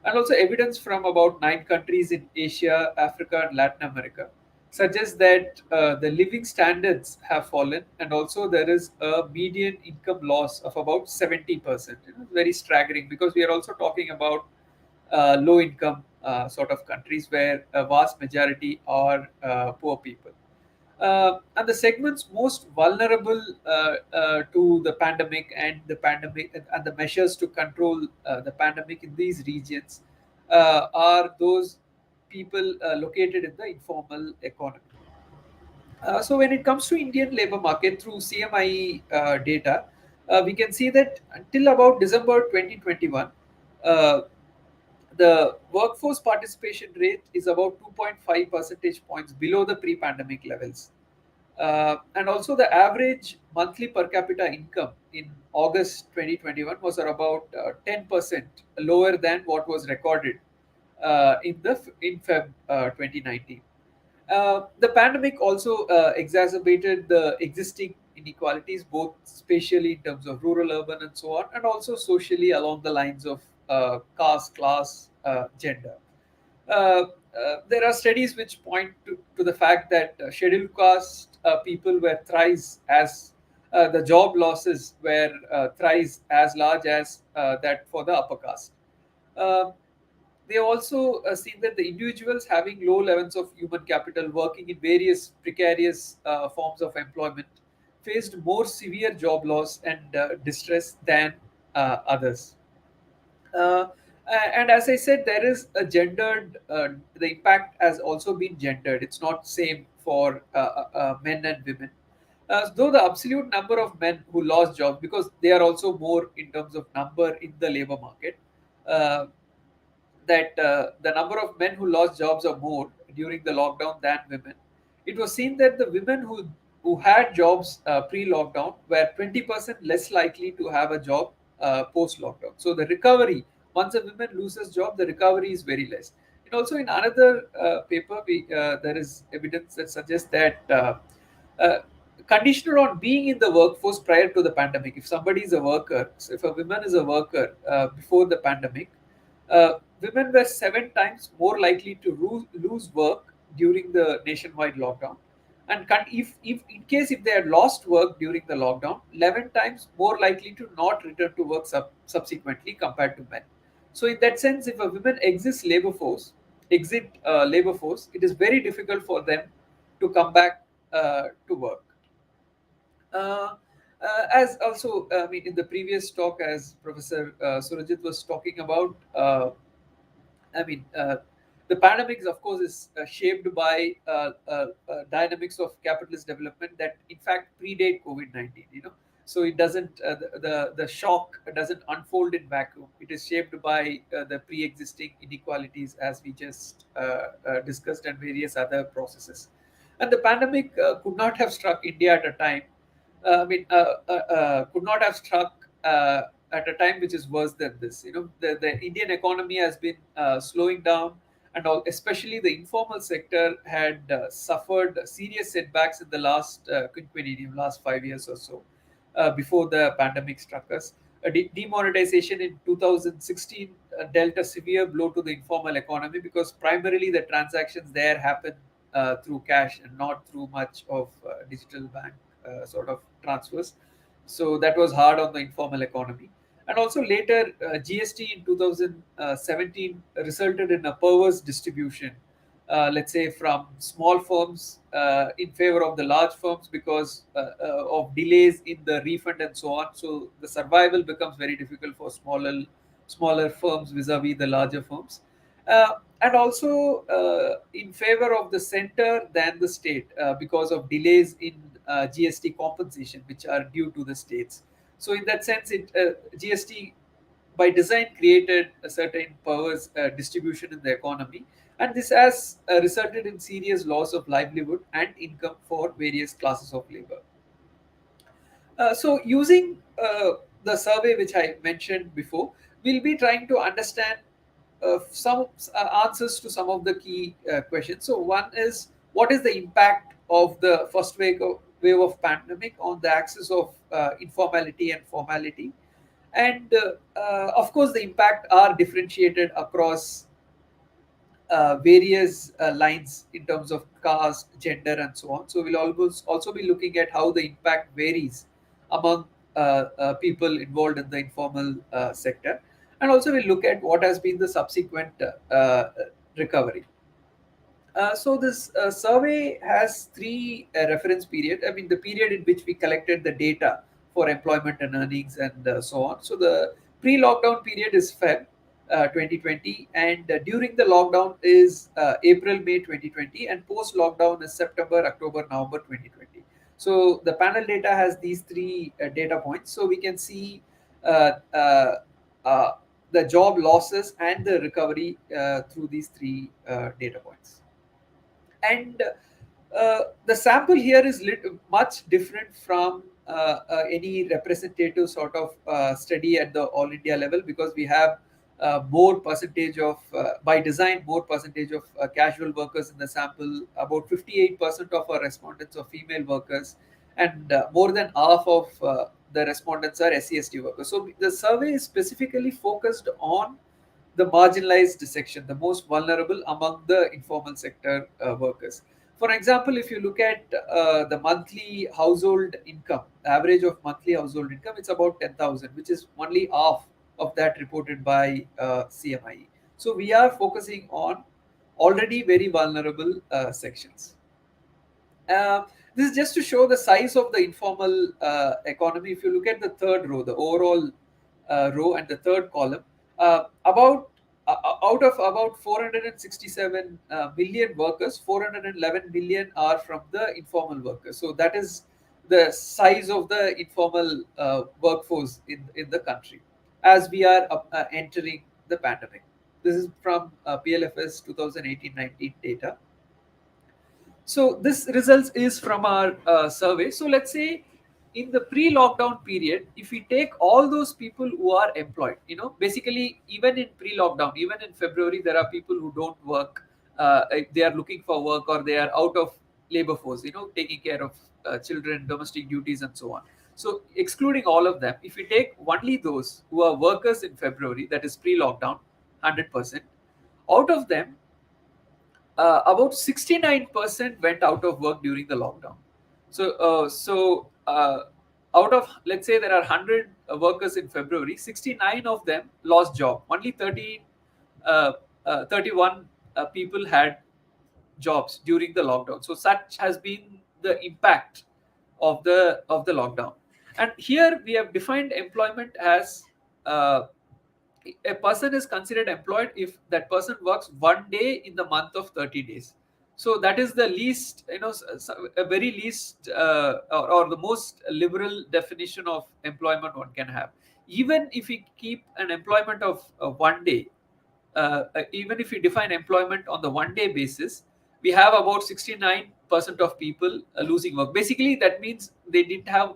And also, evidence from about 9 countries in Asia, Africa, and Latin America suggests that the living standards have fallen, and also there is a median income loss of about 70%. Very staggering, because we are also talking about low income sort of countries where a vast majority are poor people. And the segments most vulnerable to the pandemic and the measures to control the pandemic in these regions are those people located in the informal economy. So when it comes to Indian labor market through CMI data, we can see that until about December 2021, uh, the workforce participation rate is about 2.5 percentage points below the pre-pandemic levels. And also, the average monthly per capita income in August 2021 was about 10% lower than what was recorded in Feb 2019. The pandemic also exacerbated the existing inequalities, both spatially in terms of rural, urban, and so on, and also socially along the lines of caste, class, gender. There are studies which point to the fact that scheduled caste people were thrice as the job losses were thrice as large as that for the upper caste. Uh, they also seen that the individuals having low levels of human capital working in various precarious forms of employment faced more severe job loss and distress than others. Uh, and as I said, there is a gendered, the impact has also been gendered. It's not same for men and women. Though the absolute number of men who lost jobs, because they are also more in terms of number in the labor market, uh, that the number of men who lost jobs are more during the lockdown than women. It was seen that the women who had jobs pre-lockdown were 20% less likely to have a job post-lockdown. So the recovery, once a woman loses job, the recovery is very less. And also in another paper, there is evidence that suggests that uh, conditional on being in the workforce prior to the pandemic. If somebody is a worker, so if a woman is a worker before the pandemic, women were 7 times more likely to lose work during the nationwide lockdown. And if in case if they had lost work during the lockdown, 11 times more likely to not return to work subsequently compared to men. So in that sense, if a woman exit labor force, it is very difficult for them to come back to work. Uh, as also, I mean, in the previous talk, as Professor Surajit was talking about, I mean, the pandemic, of course, is shaped by dynamics of capitalist development that, in fact, predate COVID-19. So it doesn't the shock doesn't unfold in vacuum. It is shaped by the pre-existing inequalities, as we just discussed, and various other processes. And the pandemic could not have struck India at a time. Could not have struck at a time which is worse than this. The Indian economy has been slowing down, and especially the informal sector had suffered serious setbacks in the last quinquennium, last 5 years or so, before the pandemic struck us. Demonetization in 2016 dealt a severe blow to the informal economy, because primarily the transactions there happen through cash and not through much of digital bank sort of transfers. So that was hard on the informal economy. And also later, GST in 2017 resulted in a perverse distribution, let's say, from small firms in favor of the large firms because of delays in the refund and so on. So the survival becomes very difficult for smaller firms vis-a-vis the larger firms. And also in favor of the center than the state because of delays in GST compensation, which are due to the states. So in that sense, GST by design created a certain powers distribution in the economy, and this has resulted in serious loss of livelihood and income for various classes of labor. So using the survey which I mentioned before, we'll be trying to understand some answers to some of the key questions. So one is, what is the impact of the first wave of pandemic on the axis of informality and formality? And of course, the impact are differentiated across various lines in terms of caste, gender, and so on. So we'll always also be looking at how the impact varies among people involved in the informal sector, and also we'll look at what has been the subsequent recovery. So this survey has three reference period. I mean, the period in which we collected the data for employment and earnings and so on. So the pre-lockdown period is Feb 2020, and during the lockdown is April-May 2020, and post-lockdown is September-October-November 2020. So the panel data has these three data points. So we can see uh, uh, uh, the job losses and the recovery through these three data points. And the sample here is much different from any representative sort of study at the all India level, because we have more percentage of by design more percentage of casual workers in the sample. About 58% of our respondents are female workers, and more than half of the respondents are SC/ST workers. So the survey is specifically focused on the marginalized section, the most vulnerable among the informal sector workers. For example, if you look at the monthly household income, the average of monthly household income, it's about 10,000, which is only half of that reported by CMIE. So we are focusing on already very vulnerable sections. This is just to show the size of the informal economy. If you look at the third row, the overall row and the third column, about out of about 467 million workers, 411 million are from the informal workers. So that is the size of the informal workforce in the country as we are entering the pandemic. This is from PLFS 2018-19 data. So this results is from our survey. So let's say in the pre-lockdown period, if we take all those people who are employed, basically even in pre-lockdown, even in February, there are people who don't work. They are looking for work or they are out of labor force, taking care of children, domestic duties, and so on. So excluding all of them, if we take only those who are workers in February, that is pre-lockdown, 100%, out of them, about 69% went out of work during the lockdown. So out of, let's say there are 100 workers in February, 69 of them lost job. Only 31 people had jobs during the lockdown. So such has been the impact of the lockdown. And here we have defined employment as a person is considered employed if that person works one day in the month of 30 days. So that is the least, a very least or the most liberal definition of employment one can have. Even if we keep an employment of one day, even if we define employment on the one day basis, we have about 69% of people losing work. Basically, that means they didn't have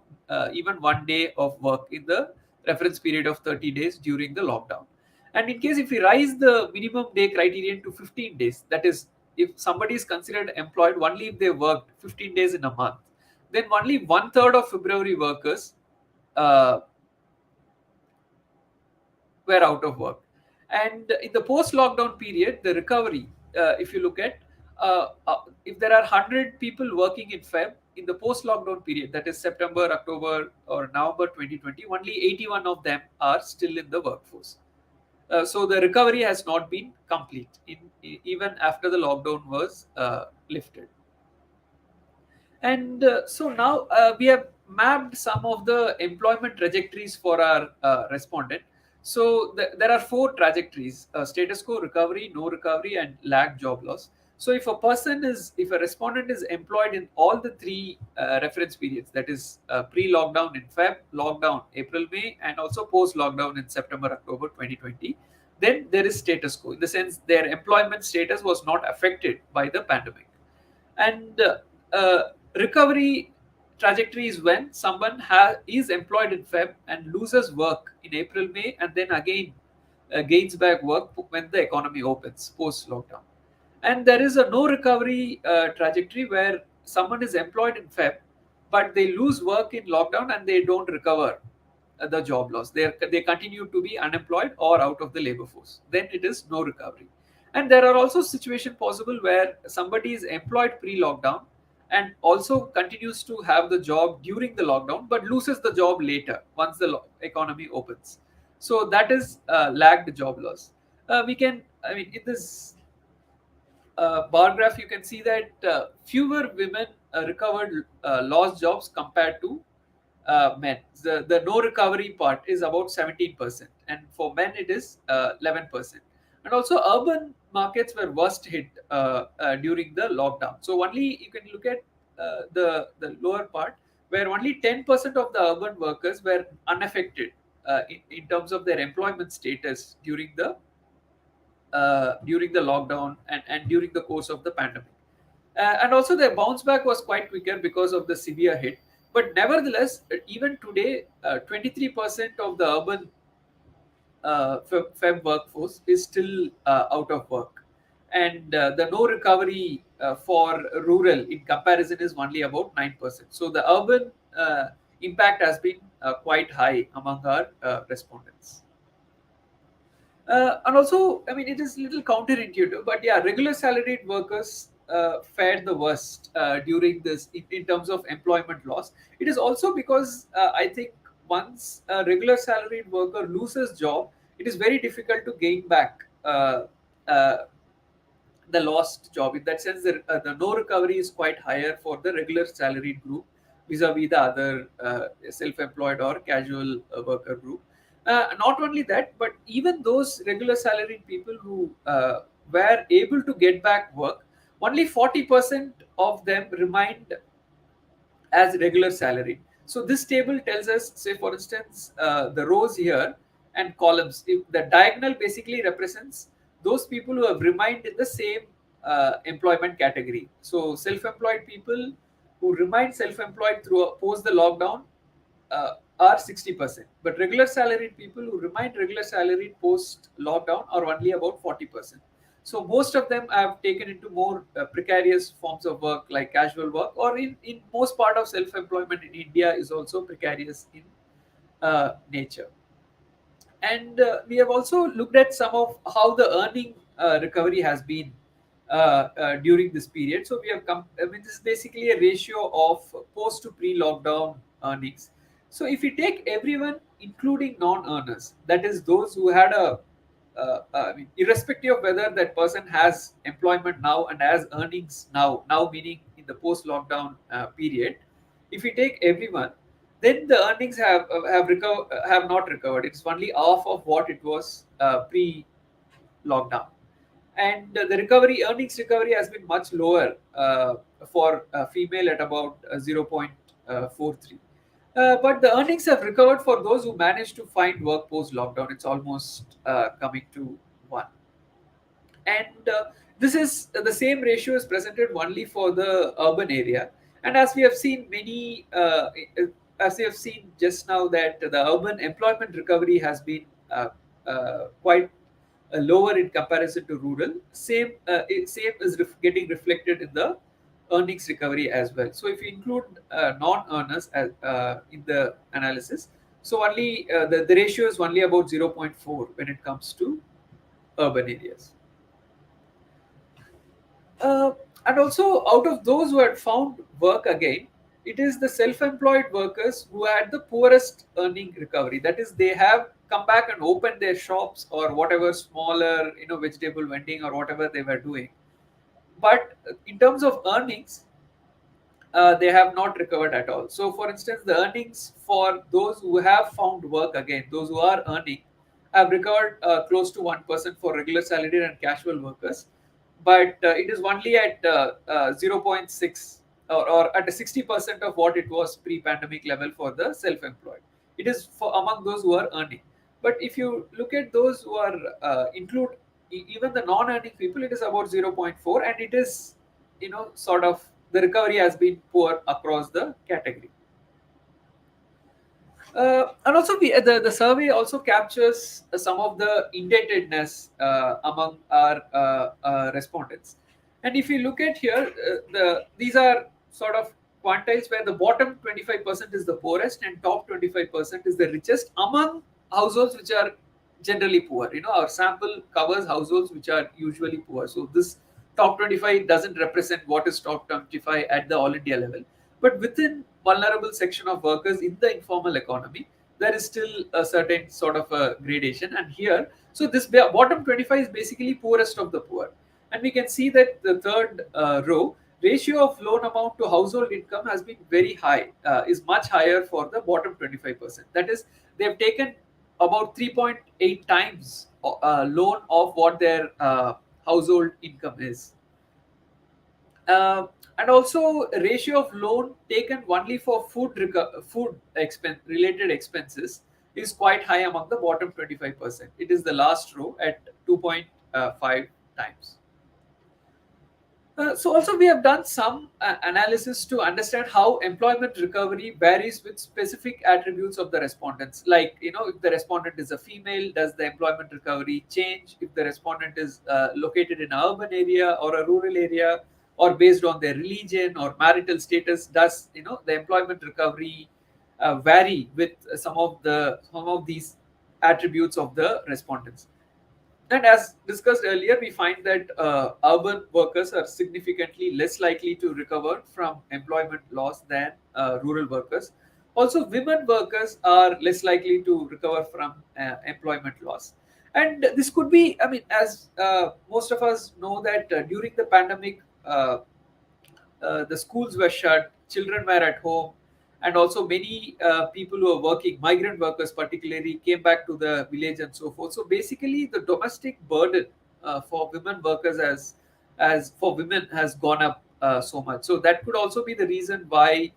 even one day of work in the reference period of 30 days during the lockdown. And in case if we rise the minimum day criterion to 15 days, that is, if somebody is considered employed only if they worked 15 days in a month, then only 1/3 of February workers were out of work. And in the post-lockdown period, the recovery, if you look at, if there are 100 people working in Feb, in the post-lockdown period, that is September, October, or November 2020, only 81 of them are still in the workforce. So the recovery has not been complete, even after the lockdown was lifted. And so now we have mapped some of the employment trajectories for our respondent. So there are 4 trajectories: status quo, recovery, no recovery, and lag job loss. So if a respondent is employed in all the 3 reference periods, that is pre-lockdown in Feb, lockdown April, May, and also post-lockdown in September, October 2020, then there is status quo, in the sense their employment status was not affected by the pandemic. And recovery trajectory is when someone is employed in Feb and loses work in April, May, and then again gains back work when the economy opens post-lockdown. And there is a no recovery trajectory where someone is employed in Feb, but they lose work in lockdown and they don't recover the job loss. They continue to be unemployed or out of the labor force. Then it is no recovery. And there are also situations possible where somebody is employed pre-lockdown and also continues to have the job during the lockdown, but loses the job later once the economy opens. So that is lagged job loss. In this bar graph, you can see that fewer women recovered lost jobs compared to men. The no recovery part is about 17%, and for men it is 11%. And also urban markets were worst hit during the lockdown. So only you can look at the lower part, where only 10% of the urban workers were unaffected in terms of their employment status during the lockdown and during the course of the pandemic. And also their bounce back was quite quicker because of the severe hit. But nevertheless, even today, 23% of the urban Feb workforce is still out of work. And the no recovery for rural in comparison is only about 9%. So the urban impact has been quite high among our respondents. And also, it is a little counterintuitive, but yeah, regular salaried workers fared the worst during this in terms of employment loss. It is also because I think once a regular salaried worker loses job, it is very difficult to gain back uh, the lost job. In that sense, the no recovery is quite higher for the regular salaried group vis-a-vis the other self-employed or casual worker group. Not only that, but even those regular salaried people who were able to get back work, only 40% of them remained as regular salary. So this table tells us, say for instance, the rows here and columns. If the diagonal basically represents those people who have remained in the same employment category. So self-employed people who remained self-employed through post the lockdown are 60%, but regular salaried people who remained regular salaried post lockdown are only about 40%. So most of them have taken into more precarious forms of work like casual work, or in most part of self-employment in India is also precarious in nature. And we have also looked at some of how the earning recovery has been during this period. So we have come, I mean, this is basically a ratio of post to pre-lockdown earnings. So if you take everyone, including non-earners, that is those who had I mean, irrespective of whether that person has employment now and has earnings now meaning in the post-lockdown period, if you take everyone, then the earnings have not recovered. It's only half of what it was pre-lockdown, and the earnings recovery has been much lower for female at about 0.43. But the earnings have recovered for those who managed to find work post lockdown. It's almost coming to 1. And this is the same ratio is presented only for the urban area. And as we have seen as we have seen just now, that the urban employment recovery has been quite lower in comparison to rural. Same is getting reflected in the earnings recovery as well. So if you include non-earners as in the analysis, so only the ratio is only about 0.4 when it comes to urban areas. And also, out of those who had found work again, it is the self-employed workers who had the poorest earning recovery. That is, they have come back and opened their shops or whatever smaller, vegetable vending or whatever they were doing. But in terms of earnings, they have not recovered at all. So, for instance, the earnings for those who have found work again, those who are earning, have recovered close to 1% for regular salaried and casual workers, but it is only at 0.6 or at a 60% of what it was pre-pandemic level for the self-employed. It is for among those who are earning. But if you look at those who are include even the non-earning people, it is about 0.4, and it is sort of the recovery has been poor across the category. And also, the survey also captures some of the indebtedness among our respondents. And if you look at here, these are sort of quantiles where the bottom 25% is the poorest and top 25% is the richest among households which are generally poor. Our sample covers households which are usually poor. So this top 25 doesn't represent what is top 25 at the all India level. But within vulnerable section of workers in the informal economy, there is still a certain sort of a gradation. And here, so this bottom 25 is basically poorest of the poor. And we can see that the third row, ratio of loan amount to household income has been very high, is much higher for the bottom 25%. That is, they have taken about 3.8 times loan of what their household income is. And also, a ratio of loan taken only for food expense related expenses is quite high among the bottom 25%. It is the last row at 2.5 times. So also we have done some analysis to understand how employment recovery varies with specific attributes of the respondents. Like, if the respondent is a female, does the employment recovery change? If the respondent is located in an urban area or a rural area, or based on their religion or marital status, does the employment recovery vary with some of these attributes of the respondents? And as discussed earlier, we find that urban workers are significantly less likely to recover from employment loss than rural workers. Also, women workers are less likely to recover from employment loss. And this could be, I mean, as most of us know, that during the pandemic, the schools were shut, children were at home, and also many people who are working, migrant workers particularly, came back to the village and so forth. So basically, the domestic burden for women workers as for women has gone up so much. So that could also be the reason why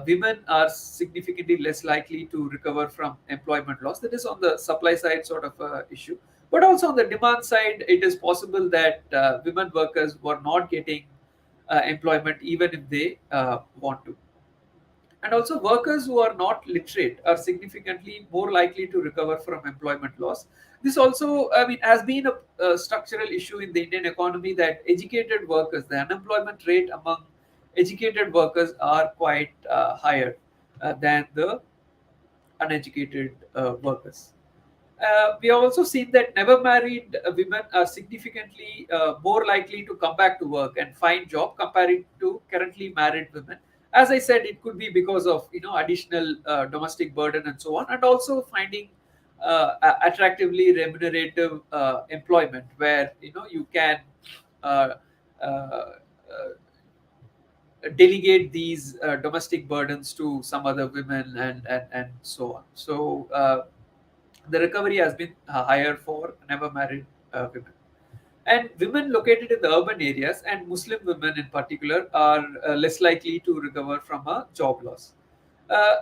women are significantly less likely to recover from employment loss. That is on the supply side sort of issue. But also on the demand side, it is possible that women workers were not getting employment even if they want to. And also, workers who are not literate are significantly more likely to recover from employment loss. This also, I mean, has been a structural issue in the Indian economy, that educated workers, the unemployment rate among educated workers are quite higher than the uneducated workers. We have also seen that never married women are significantly more likely to come back to work and find job compared to currently married women. As I said, it could be because of additional domestic burden and so on, and also finding attractively remunerative employment where you can uh, uh, uh, delegate these domestic burdens to some other women, and so on. So the recovery has been higher for never married women. And women located in the urban areas, and Muslim women in particular, are less likely to recover from a job loss.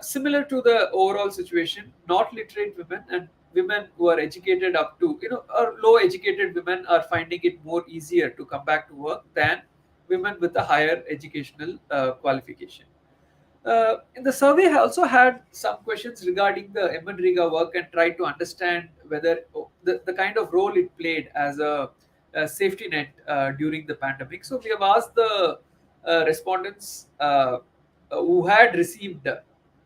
Similar to the overall situation, not literate women and women who are educated up to, or low educated women are finding it more easier to come back to work than women with a higher educational qualification. In the survey, I also had some questions regarding the Emenriga work and tried to understand whether the kind of role it played as a safety net during the pandemic. So we have asked the respondents who had received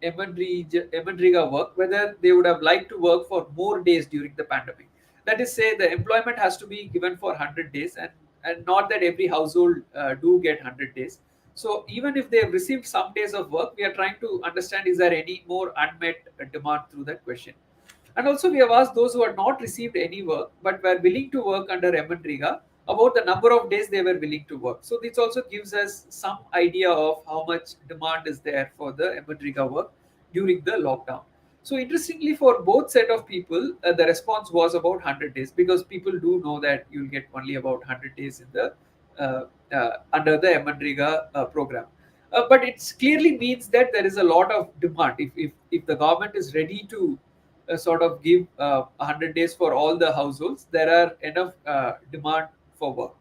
Emenriga work whether they would have liked to work for more days during the pandemic. That is, say the employment has to be given for 100 days, and not that every household do get 100 days. So even if they have received some days of work, we are trying to understand, is there any more unmet demand through that question. And also, we have asked those who had not received any work but were willing to work under Emenriga about the number of days they were willing to work. So this also gives us some idea of how much demand is there for the Emenriga work during the lockdown. So interestingly, for both set of people, the response was about 100 days, because people do know that you'll get only about 100 days in the under the Emenriga program. But it clearly means that there is a lot of demand. If the government is ready to sort of give 100 days for all the households, there are enough demand for work.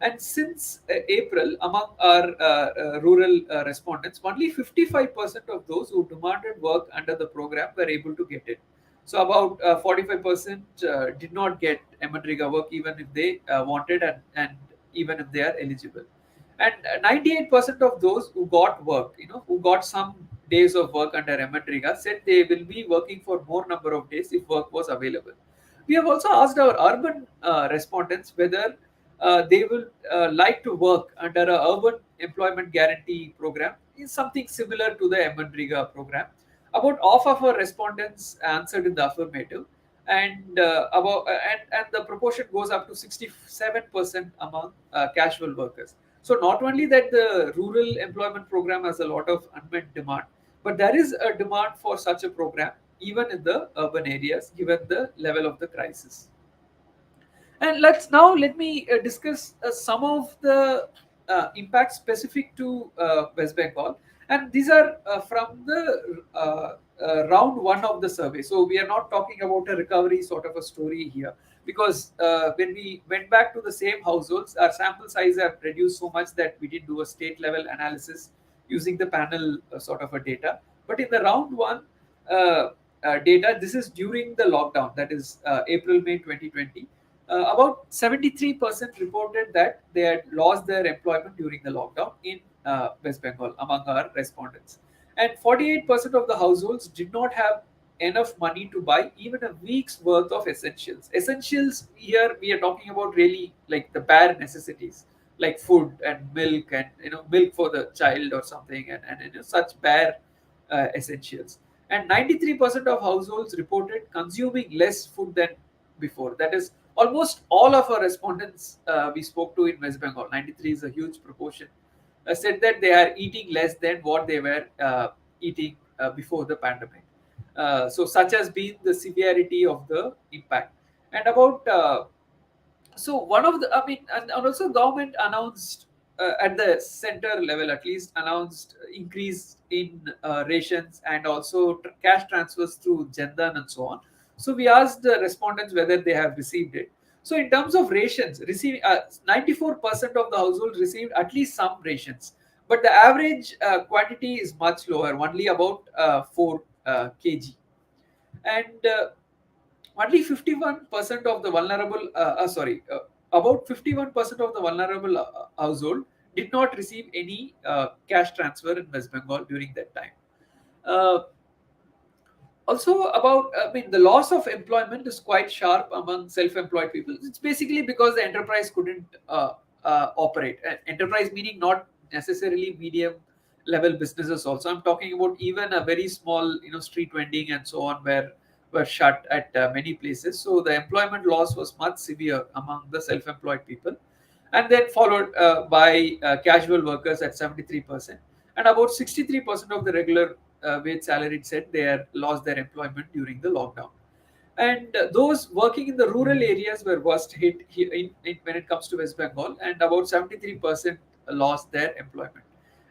And since April, among our rural respondents, only 55% of those who demanded work under the program were able to get it. So about 45% did not get Emenriga work even if they wanted, and even if they are eligible. And 98% of those who got work, who got some days of work under Emenriga, said they will be working for more number of days if work was available. We have also asked our urban respondents whether they will like to work under a urban employment guarantee program, is something similar to the Emenriga program. About half of our respondents answered in the affirmative, and and the proportion goes up to 67% among casual workers. So not only that the rural employment program has a lot of unmet demand, but there is a demand for such a program even in the urban areas, given the level of the crisis. And let me discuss some of the impacts specific to West Bengal, and these are from the round one of the survey. So we are not talking about a recovery sort of a story here, because when we went back to the same households, our sample size have reduced so much that we did do a state level analysis using the panel sort of a data. But in the round one data, this is during the lockdown, that is April-May 2020. About 73% reported that they had lost their employment during the lockdown in West Bengal among our respondents. And 48% of the households did not have enough money to buy even a week's worth of essentials. Essentials here we are talking about really like the bare necessities, like food and milk, and milk for the child or something, and such bare essentials. And 93% of households reported consuming less food than before. That is almost all of our respondents we spoke to in West Bengal. 93 is a huge proportion. Said that they are eating less than what they were eating before the pandemic. So such has been the severity of the impact. And about so one of the, I mean, and also government announced at the center level at least announced increase in rations and also cash transfers through Jandan and so on. So we asked the respondents whether they have received it. So in terms of rations, 94% of the households received at least some rations, but the average quantity is much lower, only about 4 kg. And only 51% of the vulnerable, about 51% of the vulnerable household did not receive any cash transfer in West Bengal during that time. Uh, Also, about, I mean, the loss of employment is quite sharp among self-employed people. It's basically because the enterprise couldn't operate. Enterprise meaning not necessarily medium level businesses. Also, I'm talking about even a very small, street vending and so on, were shut at many places. So the employment loss was much severe among the self-employed people, and then followed by casual workers at 73%, and about 63% of the regular wage salaried said they had lost their employment during the lockdown. And those working in the rural areas were worst hit when it comes to West Bengal, and about 73% lost their employment.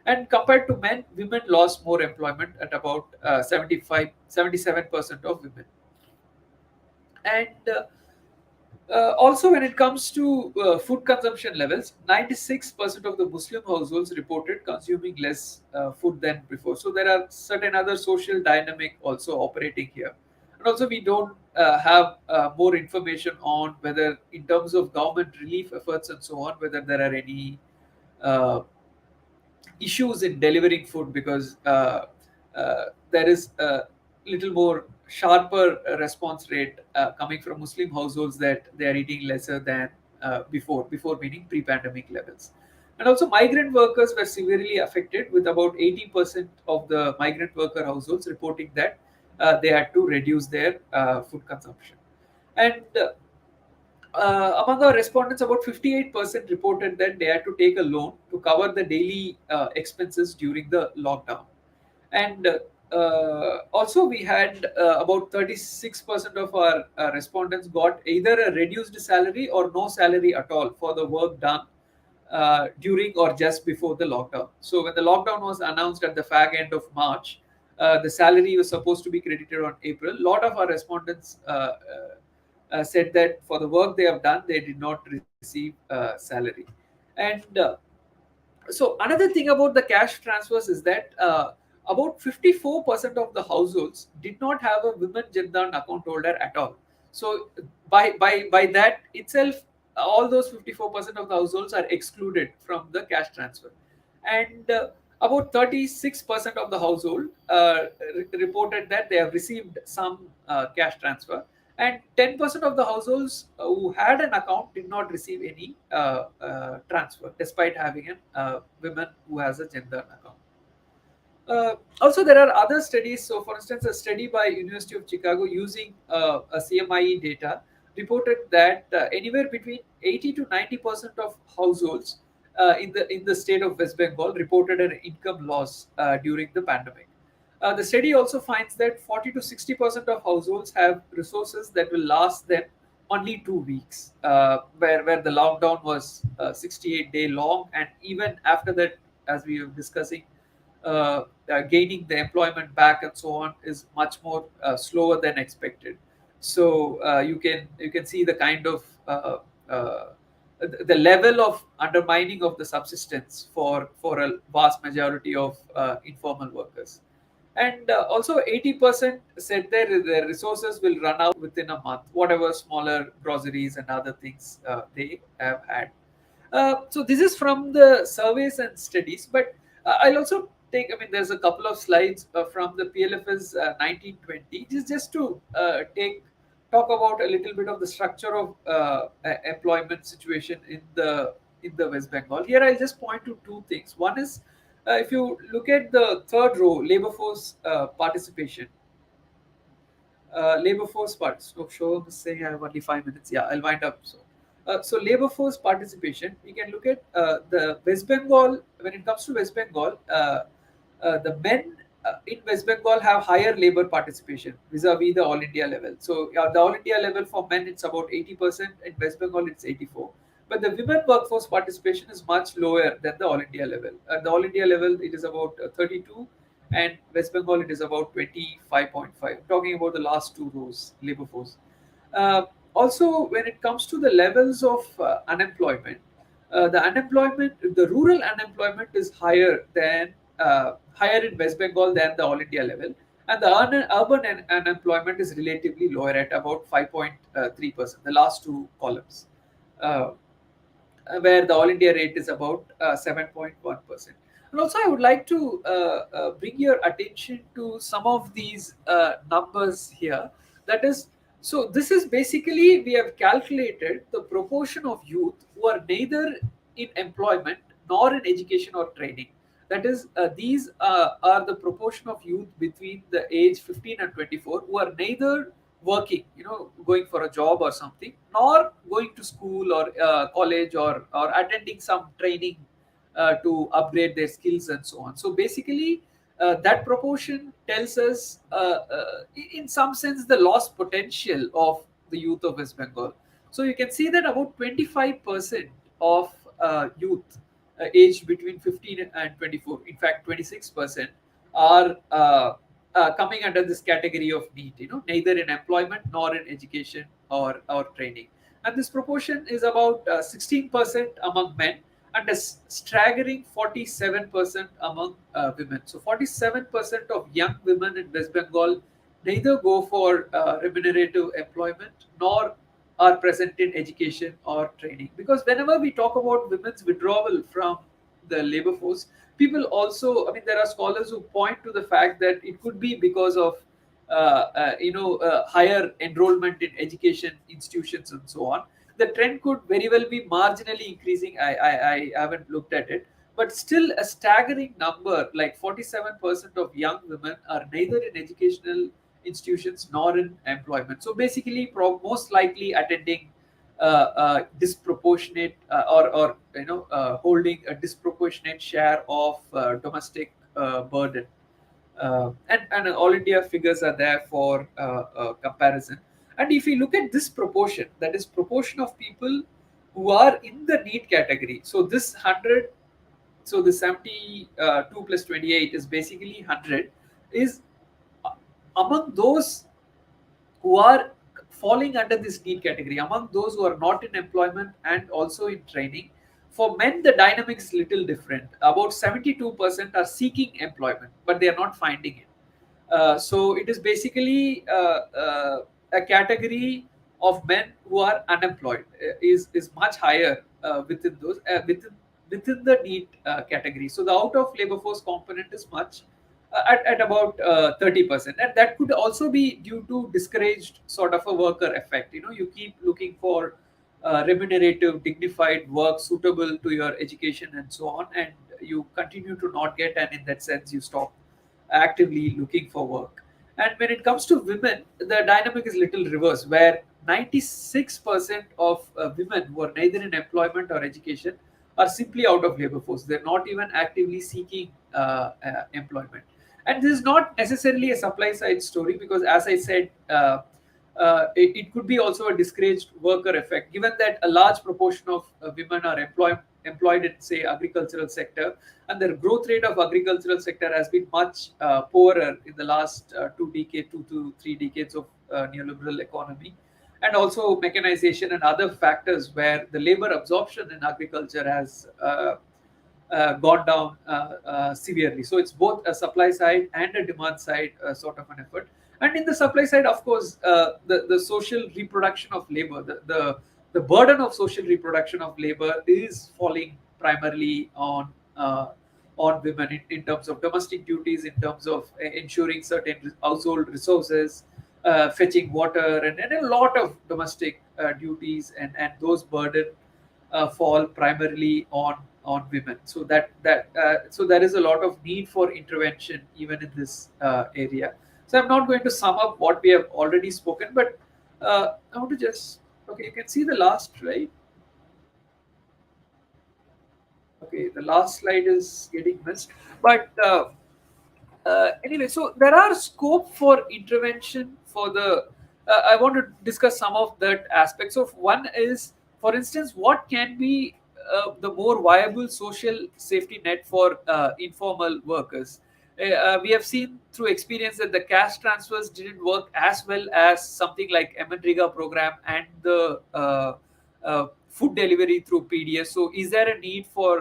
And compared to men, women lost more employment at about 77% of women. And also, when it comes to food consumption levels, 96% of the Muslim households reported consuming less food than before. So there are certain other social dynamic also operating here. And also, we don't have more information on whether, in terms of government relief efforts and so on, whether there are any uh, issues in delivering food, because there is a little more sharper response rate coming from Muslim households that they are eating lesser than before meaning pre-pandemic levels. And also migrant workers were severely affected, with about 80% of the migrant worker households reporting that they had to reduce their food consumption. And among our respondents, about 58% reported that they had to take a loan to cover the daily expenses during the lockdown. And also, we had about 36% of our respondents got either a reduced salary or no salary at all for the work done during or just before the lockdown. So, when the lockdown was announced at the fag end of March, the salary was supposed to be credited on April. A lot of our respondents said that for the work they have done, they did not receive salary. And so another thing about the cash transfers is that about 54% of the households did not have a women Jandan account holder at all. So by that itself, all those 54% of the households are excluded from the cash transfer. And about 36% of the household reported that they have received some cash transfer, and 10% of the households who had an account did not receive any transfer despite having a women who has a Jandan account. Also, there are other studies. So, for instance, a study by University of Chicago using a CMIE data reported that anywhere between 80 to 90% of households in the state of West Bengal reported an income loss during the pandemic. The study also finds that 40 to 60% of households have resources that will last them only 2 weeks, where the lockdown was 68-day long, and even after that, as we were discussing, gaining the employment back and so on is much more slower than expected. So you can see the kind of the level of undermining of the subsistence for a vast majority of informal workers. And also 80% said their resources will run out within a month, whatever smaller groceries and other things they have had. So this is from the surveys and studies, but I'll also take, I mean, there's a couple of slides from the PLF's 1920, just to talk about a little bit of the structure of employment situation in the West Bengal. Here, I'll just point to two things. One is, if you look at the third row, labor force participation. Labor force part. So show is saying I have only 5 minutes. Yeah, I'll wind up. So labor force participation. We can look at the West Bengal. When it comes to West Bengal, the men in West Bengal have higher labor participation vis-a-vis the All India level. So the All India level for men it's about 80%. In West Bengal it's 84%. But the women workforce participation is much lower than the All India level. At the All India level, it is about 32%. And West Bengal it is about 25.5. Talking about the last two rows, labor force. Also, when it comes to the levels of unemployment, the rural unemployment is higher in West Bengal than the All India level, and the urban unemployment is relatively lower at about 5.3%. The last two columns. Where the All India rate is about 7.1%. And also, I would like to bring your attention to some of these numbers here. That is, so this is basically, we have calculated the proportion of youth who are neither in employment nor in education or training. That is, these are the proportion of youth between the age 15 and 24 who are neither working, going for a job or something, nor going to school or college or attending some training to upgrade their skills and so on. So basically, that proportion tells us, in some sense, the lost potential of the youth of West Bengal. So you can see that about 25% of youth aged between 15 and 24, in fact 26%, are coming under this category of need, neither in employment nor in education or training. And this proportion is about 16% among men and a staggering 47% among women. So 47% of young women in West Bengal neither go for remunerative employment nor are present in education or training. Because whenever we talk about women's withdrawal from the labor force, people also, I mean, there are scholars who point to the fact that it could be because of higher enrollment in education institutions and so on. The trend could very well be marginally increasing. I haven't looked at it, but still a staggering number, like 47% of young women are neither in educational institutions nor in employment. So basically, most likely attending disproportionate or holding a disproportionate share of domestic burden. And all India figures are there for comparison. And if you look at this proportion, that is proportion of people who are in the need category. So this 100, so the 72 plus 28 is basically 100, is among those who are falling under this need category, among those who are not in employment and also in training. For men, the dynamic is little different. About 72% are seeking employment, but they are not finding it. So it is basically a category of men who are unemployed is much higher within those within the need category. So the out of labor force component is much at about 30%, and that could also be due to discouraged sort of a worker effect. You keep looking for remunerative, dignified work suitable to your education and so on, and you continue to not get, and in that sense, you stop actively looking for work. And when it comes to women, the dynamic is little reverse, where 96% of women who are neither in employment or education are simply out of labor force. They're not even actively seeking employment. And this is not necessarily a supply side story, because as I said, it could be also a discouraged worker effect, given that a large proportion of women are employed in, say, agricultural sector, and the growth rate of agricultural sector has been much poorer in the last 2 to 3 decades of neoliberal economy, and also mechanization and other factors where the labor absorption in agriculture has gone down severely. So it's both a supply side and a demand side sort of an effort. And in the supply side, of course, the social reproduction of labor, the burden of social reproduction of labor is falling primarily on on women in terms of domestic duties, in terms of ensuring certain household resources, fetching water, and a lot of domestic duties, and those burden fall primarily on women. So so there is a lot of need for intervention even in this area. So I'm not going to sum up what we have already spoken, but I want to just, okay, you can see the last, right? Okay, the last slide is getting missed, but anyway, so there are scope for intervention for the. I want to discuss some of that aspects of. One is, for instance, what can be the more viable social safety net for informal workers. We have seen through experience that the cash transfers didn't work as well as something like Emenriga program and the food delivery through PDS. So, is there a need for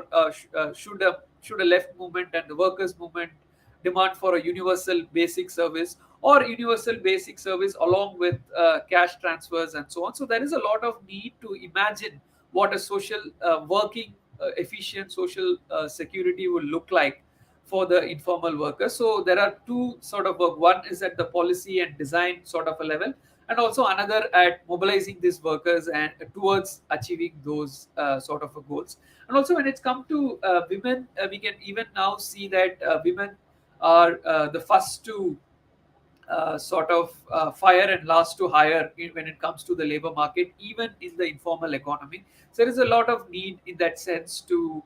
should a left movement and the workers movement demand for a universal basic service, or universal basic service along with cash transfers and so on? So there is a lot of need to imagine what a social working efficient social security will look like for the informal workers. So there are two sort of work. One is at the policy and design sort of a level, and also another at mobilizing these workers and towards achieving those sort of goals. And also when it's come to women, we can even now see that women are the first to sort of fire and last to hire when it comes to the labor market, even in the informal economy. So there is a lot of need in that sense to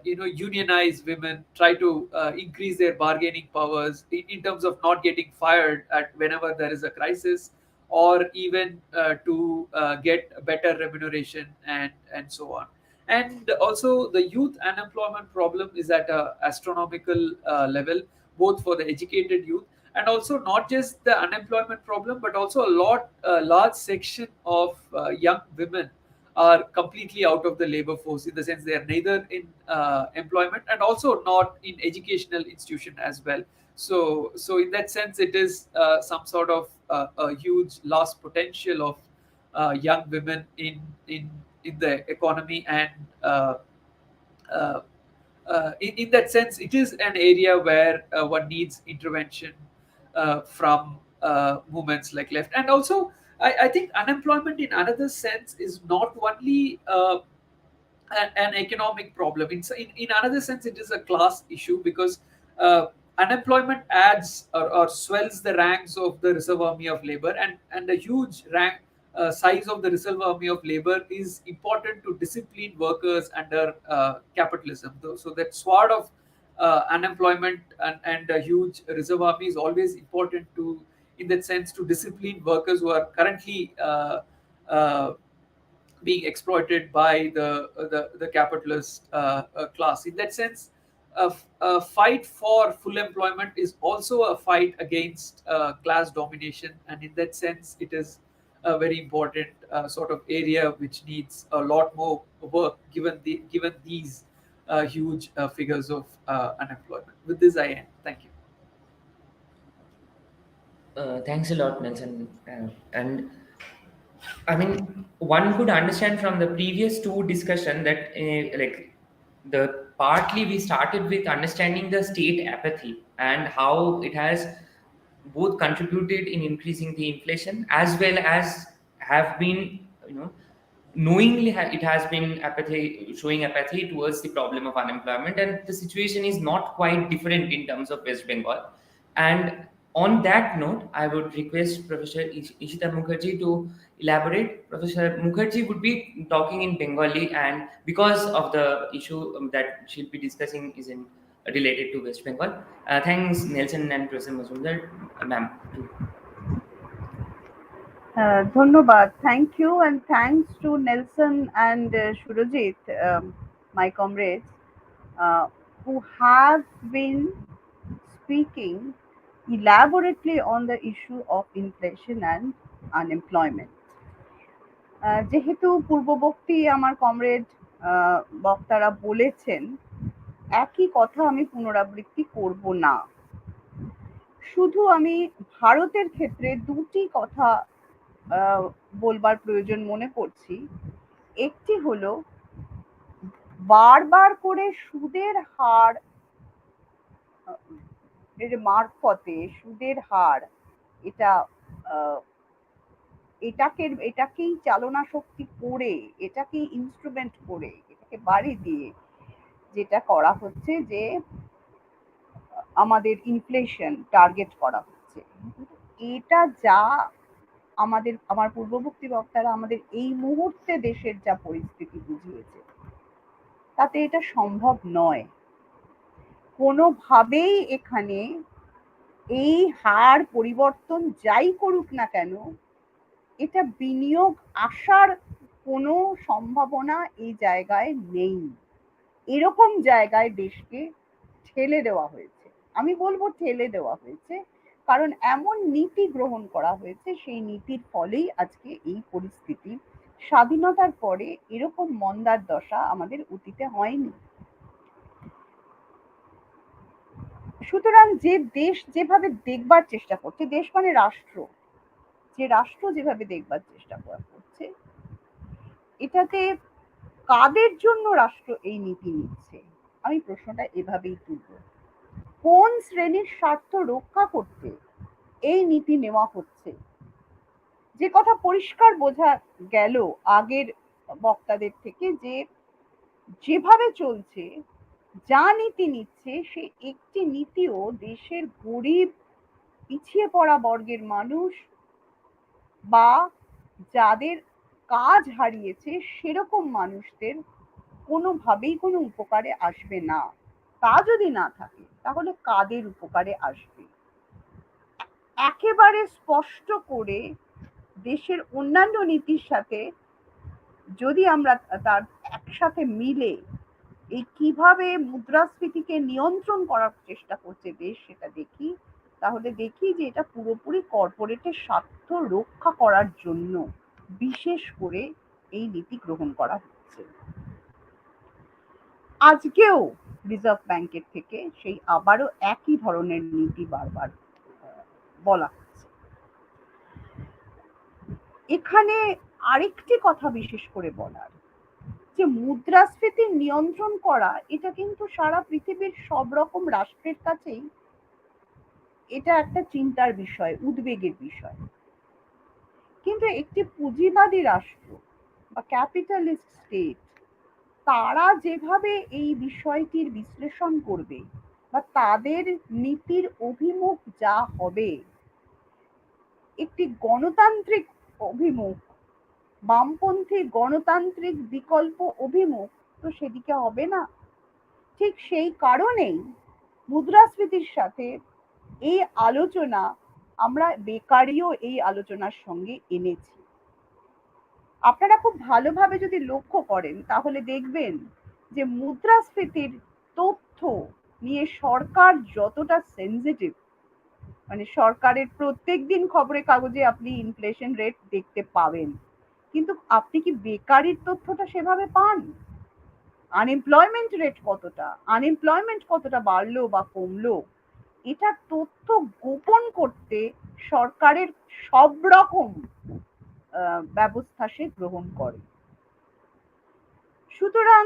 unionize women, try to increase their bargaining powers in terms of not getting fired at whenever there is a crisis, or even to get better remuneration and so on. And also the youth unemployment problem is at a astronomical level, both for the educated youth, and also not just the unemployment problem, but also a large section of young women are completely out of the labor force, in the sense they are neither in employment and also not in educational institution as well. So in that sense, it is some sort of a huge lost potential of young women in the economy, and uh, in that sense, it is an area where one needs intervention from movements like left. And also, I think unemployment in another sense is not only an economic problem. In another sense, it is a class issue, because unemployment adds or swells the ranks of the reserve army of labor, and a huge rank size of the reserve army of labor is important to discipline workers under capitalism. So that sword of unemployment and a huge reserve army is always important to, in that sense, to discipline workers who are currently uh, being exploited by the capitalist class. In that sense, a fight for full employment is also a fight against class domination, and in that sense, it is a very important sort of area which needs a lot more work, given these huge figures of unemployment. With this, I end. Thank you. Thanks a lot, Nelson. And I mean, one could understand from the previous two discussion that like the partly we started with understanding the state apathy and how it has both contributed in increasing the inflation, as well as have been, knowingly it has been apathy, showing apathy towards the problem of unemployment. And the situation is not quite different in terms of West Bengal. And on that note, I would request Professor Ishita Mukherjee to elaborate. Professor Mukherjee would be talking in Bengali, and because of the issue that she'll be discussing is in related to West Bengal. Thanks, Nelson and Professor Mazumdar, ma'am. ধন্যবাদ, thank you, and thanks to Nelson and Surojit, my comrades, who have been speaking elaborately on the issue of inflation and unemployment. যেহেতু পূর্ববর্তী আমার comrade বক্তারা বলেছেন, একই কথা আমি পুনরাবৃত্তি করব না। শুধু আমি ভারতের ক্ষেত্রে দুটি কথা বলবার প্রয়োজন মনে করছি। একটি হলো বারবার করে সুদের হার এর মারফতে সুদের হার এটা এটাকেই চালনা শক্তি করে, এটাকেই ইনস্ট্রুমেন্ট করে, এটাকে বাড়ি দিয়ে যেটা করা হচ্ছে যে আমাদের ইনফ্লেশন টার্গেট করা হচ্ছে। এটা যা আমার পূর্ববর্তী বক্তারা আমাদের এই মুহূর্তে দেশের যা পরিস্থিতি বুঝিয়েছে, তাতে এটা সম্ভব নয়। কোনোভাবেই এখানে এই হার পরিবর্তন যাই করুক না কেন, এটা বিনিয়োগ আসার কোনো সম্ভাবনা এই জায়গায় নেই। এরকম জায়গায় দেশকে ঠেলে দেওয়া হয়েছে। আমি বলবো ঠেলে দেওয়া হয়েছে, কারণ এমন নীতি গ্রহণ করা হয়েছে, সেই নীতির ফলেই আজকে এই পরিস্থিতি। স্বাধীনতার পরে এরকম মন্দার দশা আমাদের অতীতে হয়নি। সুতরাং যে দেশ যেভাবে দেখবার চেষ্টা করছে, দেশ মানে রাষ্ট্র, যে রাষ্ট্র যেভাবে দেখবার চেষ্টা করছে, এটাতে কাদের জন্য রাষ্ট্র এই নীতি নিচ্ছে, আমি প্রশ্নটা এভাবেই তুলব। কোন শ্রেণীর স্বার্থ রক্ষা করতে এই নীতি নেওয়া হচ্ছে? যে কথা পরিষ্কার বোঝা গেল আগের বক্তাদের থেকে, যে যেভাবে চলছে, যা নীতি নিচ্ছে, সে একটি নীতিও দেশের গরিব পিছিয়ে পড়া বর্গের মানুষ বা যাদের কাজ হারিয়েছে সেরকম মানুষদের কোনোভাবেই কোনো উপকারে আসবে না। তা যদি না থাকে, তাহলে কাদের উপকারে আসবে? একেবারে স্পষ্ট করে দেশের অন্যান্য নীতির সাথে যদি আমরা তার একসাথে মিলে এই কিভাবে মুদ্রাস্ফীতিকে নিয়ন্ত্রণ করার চেষ্টা করছে দেশ, সেটা দেখি, তাহলে দেখি যে এটা পুরোপুরি কর্পোরেটের স্বার্থ রক্ষা করার জন্য বিশেষ করে এই নীতি গ্রহণ করা হচ্ছে। আজকেও রিজার্ভ ব্যাংকের থেকে সেই আবারও একই ধরনের নীতি বারবার বলা হচ্ছে। এখানে আরেকটি কথা বিশেষ করে বলার, যে মুদ্রাস্ফীতি নিয়ন্ত্রণ করা, এটা কিন্তু সারা পৃথিবীর সব রকম রাষ্ট্রের কাছেই এটা একটা চিন্তার বিষয়, উদ্বেগের বিষয়। কিন্তু একটি পুঁজিবাদী রাষ্ট্র বা ক্যাপিটালিস্ট স্টেট, তারা যেভাবে এই বিষয়টির বিশ্লেষণ করবে বা তাদের নীতির অভিমুখ যা হবে, একটি গণতান্ত্রিক অভিমুখ, বামপন্থী গণতান্ত্রিক বিকল্প অভিমুখ তো সেদিকে হবে না। ঠিক সেই কারণেই মুদ্রাস্ফীতির সাথে এই আলোচনা আমরা বেকারিও এই আলোচনার সঙ্গে এনেছি। আপনারা খুব ভালোভাবে যদি লক্ষ্য করেন, তাহলে দেখবেন যে মুদ্রাস্ফীতির তথ্য নিয়ে সরকার যতটা সেনজিটিভ, মানে সরকারের প্রত্যেকদিন খবরের কাগজে আপনি ইনফ্লেশন রেট দেখতে পাবেন, কিন্তু আপনি কি বেকারির তথ্যটা সেভাবে পান? আনএমপ্লয়মেন্ট রেট কতটা, আনএমপ্লয়মেন্ট কতটা বাড়লো বা কমলো, এটা তথ্য গোপন করতে সরকারের সব রকম ব্যবস্থা সে গ্রহণ করে। সুতরাং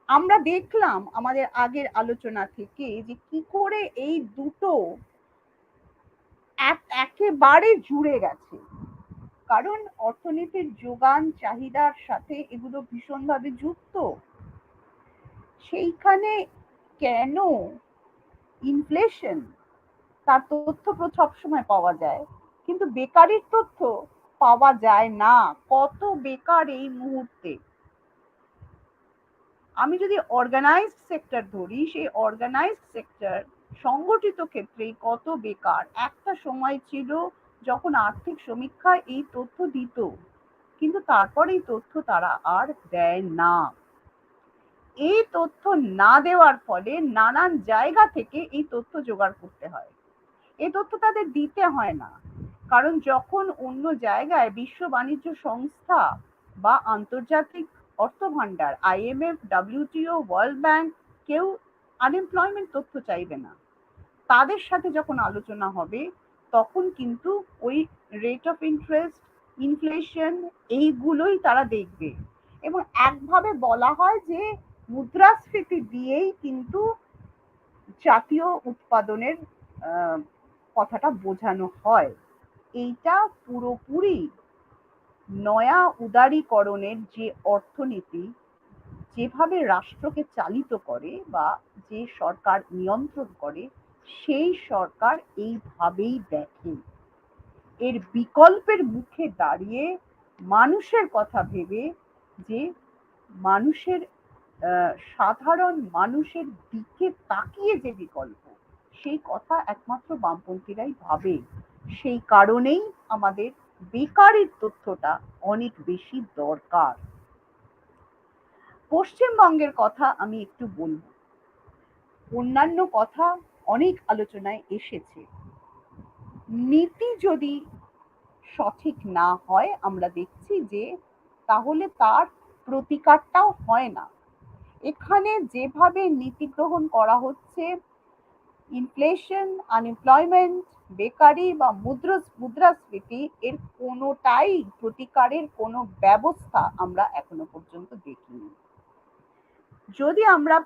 আমরা দেখলাম আমাদের আগের আলোচনা থেকে যে কি করে এই দুটো একেবারে জুড়ে গেছে, কারণ অর্থনীতির যোগান চাহিদার সাথে এগুলো ভীষণভাবে যুক্ত। সেইখানে কেন ইনফ্লেশন, তার তথ্য সবসময় পাওয়া যায়, কিন্তু বেকারির তথ্য পাওয়া যায় না। কত বেকার এই মুহূর্তে? আমি যদি অর্গানাইজড সেক্টর ধরি, সেই অর্গানাইজড সেক্টর সংগঠিত ক্ষেত্রে কত বেকার। একটা সময় ছিল যখন আর্থিক সমীক্ষা এই তথ্য দিত, কিন্তু তারপর এই তথ্য তারা আর দেয় না। এই তথ্য না দেওয়ার ফলে নানান জায়গা থেকে এই তথ্য জোগাড় করতে হয়। এই তথ্য তাদের দিতে হয় না, কারণ যখন অন্য জায়গায় বিশ্ব বাণিজ্য সংস্থা বা আন্তর্জাতিক অর্থ ভান্ডার, IMF, WTO, ওয়ার্ল্ড ব্যাংক, কেউ আনএমপ্লয়মেন্ট তথ্য চাইবে না। তাদের সাথে যখন আলোচনা হবে, তখন কিন্তু ওই রেট অফ ইন্টারেস্ট, ইনফ্লেশন, এইগুলোই তারা দেখবে। এবং একভাবে বলা হয় যে মুদ্রাস্ফীতি দিয়েই কিন্তু জাতীয় উৎপাদনের কথাটা বোঝানো হয়। এইটা পুরোপুরি নয়া উদারীকরণের যে অর্থনীতি যেভাবে রাষ্ট্রকে চালিত করে বা যে সরকার নিয়ন্ত্রণ করে, সেই সরকার এইভাবেই দেখে। এর বিকল্পের মুখে দাঁড়িয়ে মানুষের কথা ভেবে, যে মানুষের সাধারণ মানুষের দিকে তাকিয়ে যে বিকল্প, সেই কথা একমাত্র বামপন্থীরাই ভাবে। সেই কারণেই আমাদের বেকারির তথ্যটা অনেক বেশি দরকার। পশ্চিমবঙ্গের কথা আমি একটু বলবো। অন্যান্য কথা অনেক আলোচনায় এসেছে। নীতি যদি সঠিক না হয়, আমরা দেখছি যে তাহলে তার প্রতিকারটাও হয় না। এখানে যেভাবে নীতি গ্রহণ করা হচ্ছে, ইনফ্লেশন, আনএমপ্লয়মেন্ট, বেকারি বা মুদ্রাস্ফীতি, এর কোনোটাই প্রতিকারের কোনো ব্যবস্থা আমরা এখনো পর্যন্ত দেখিনি। যদি আমরা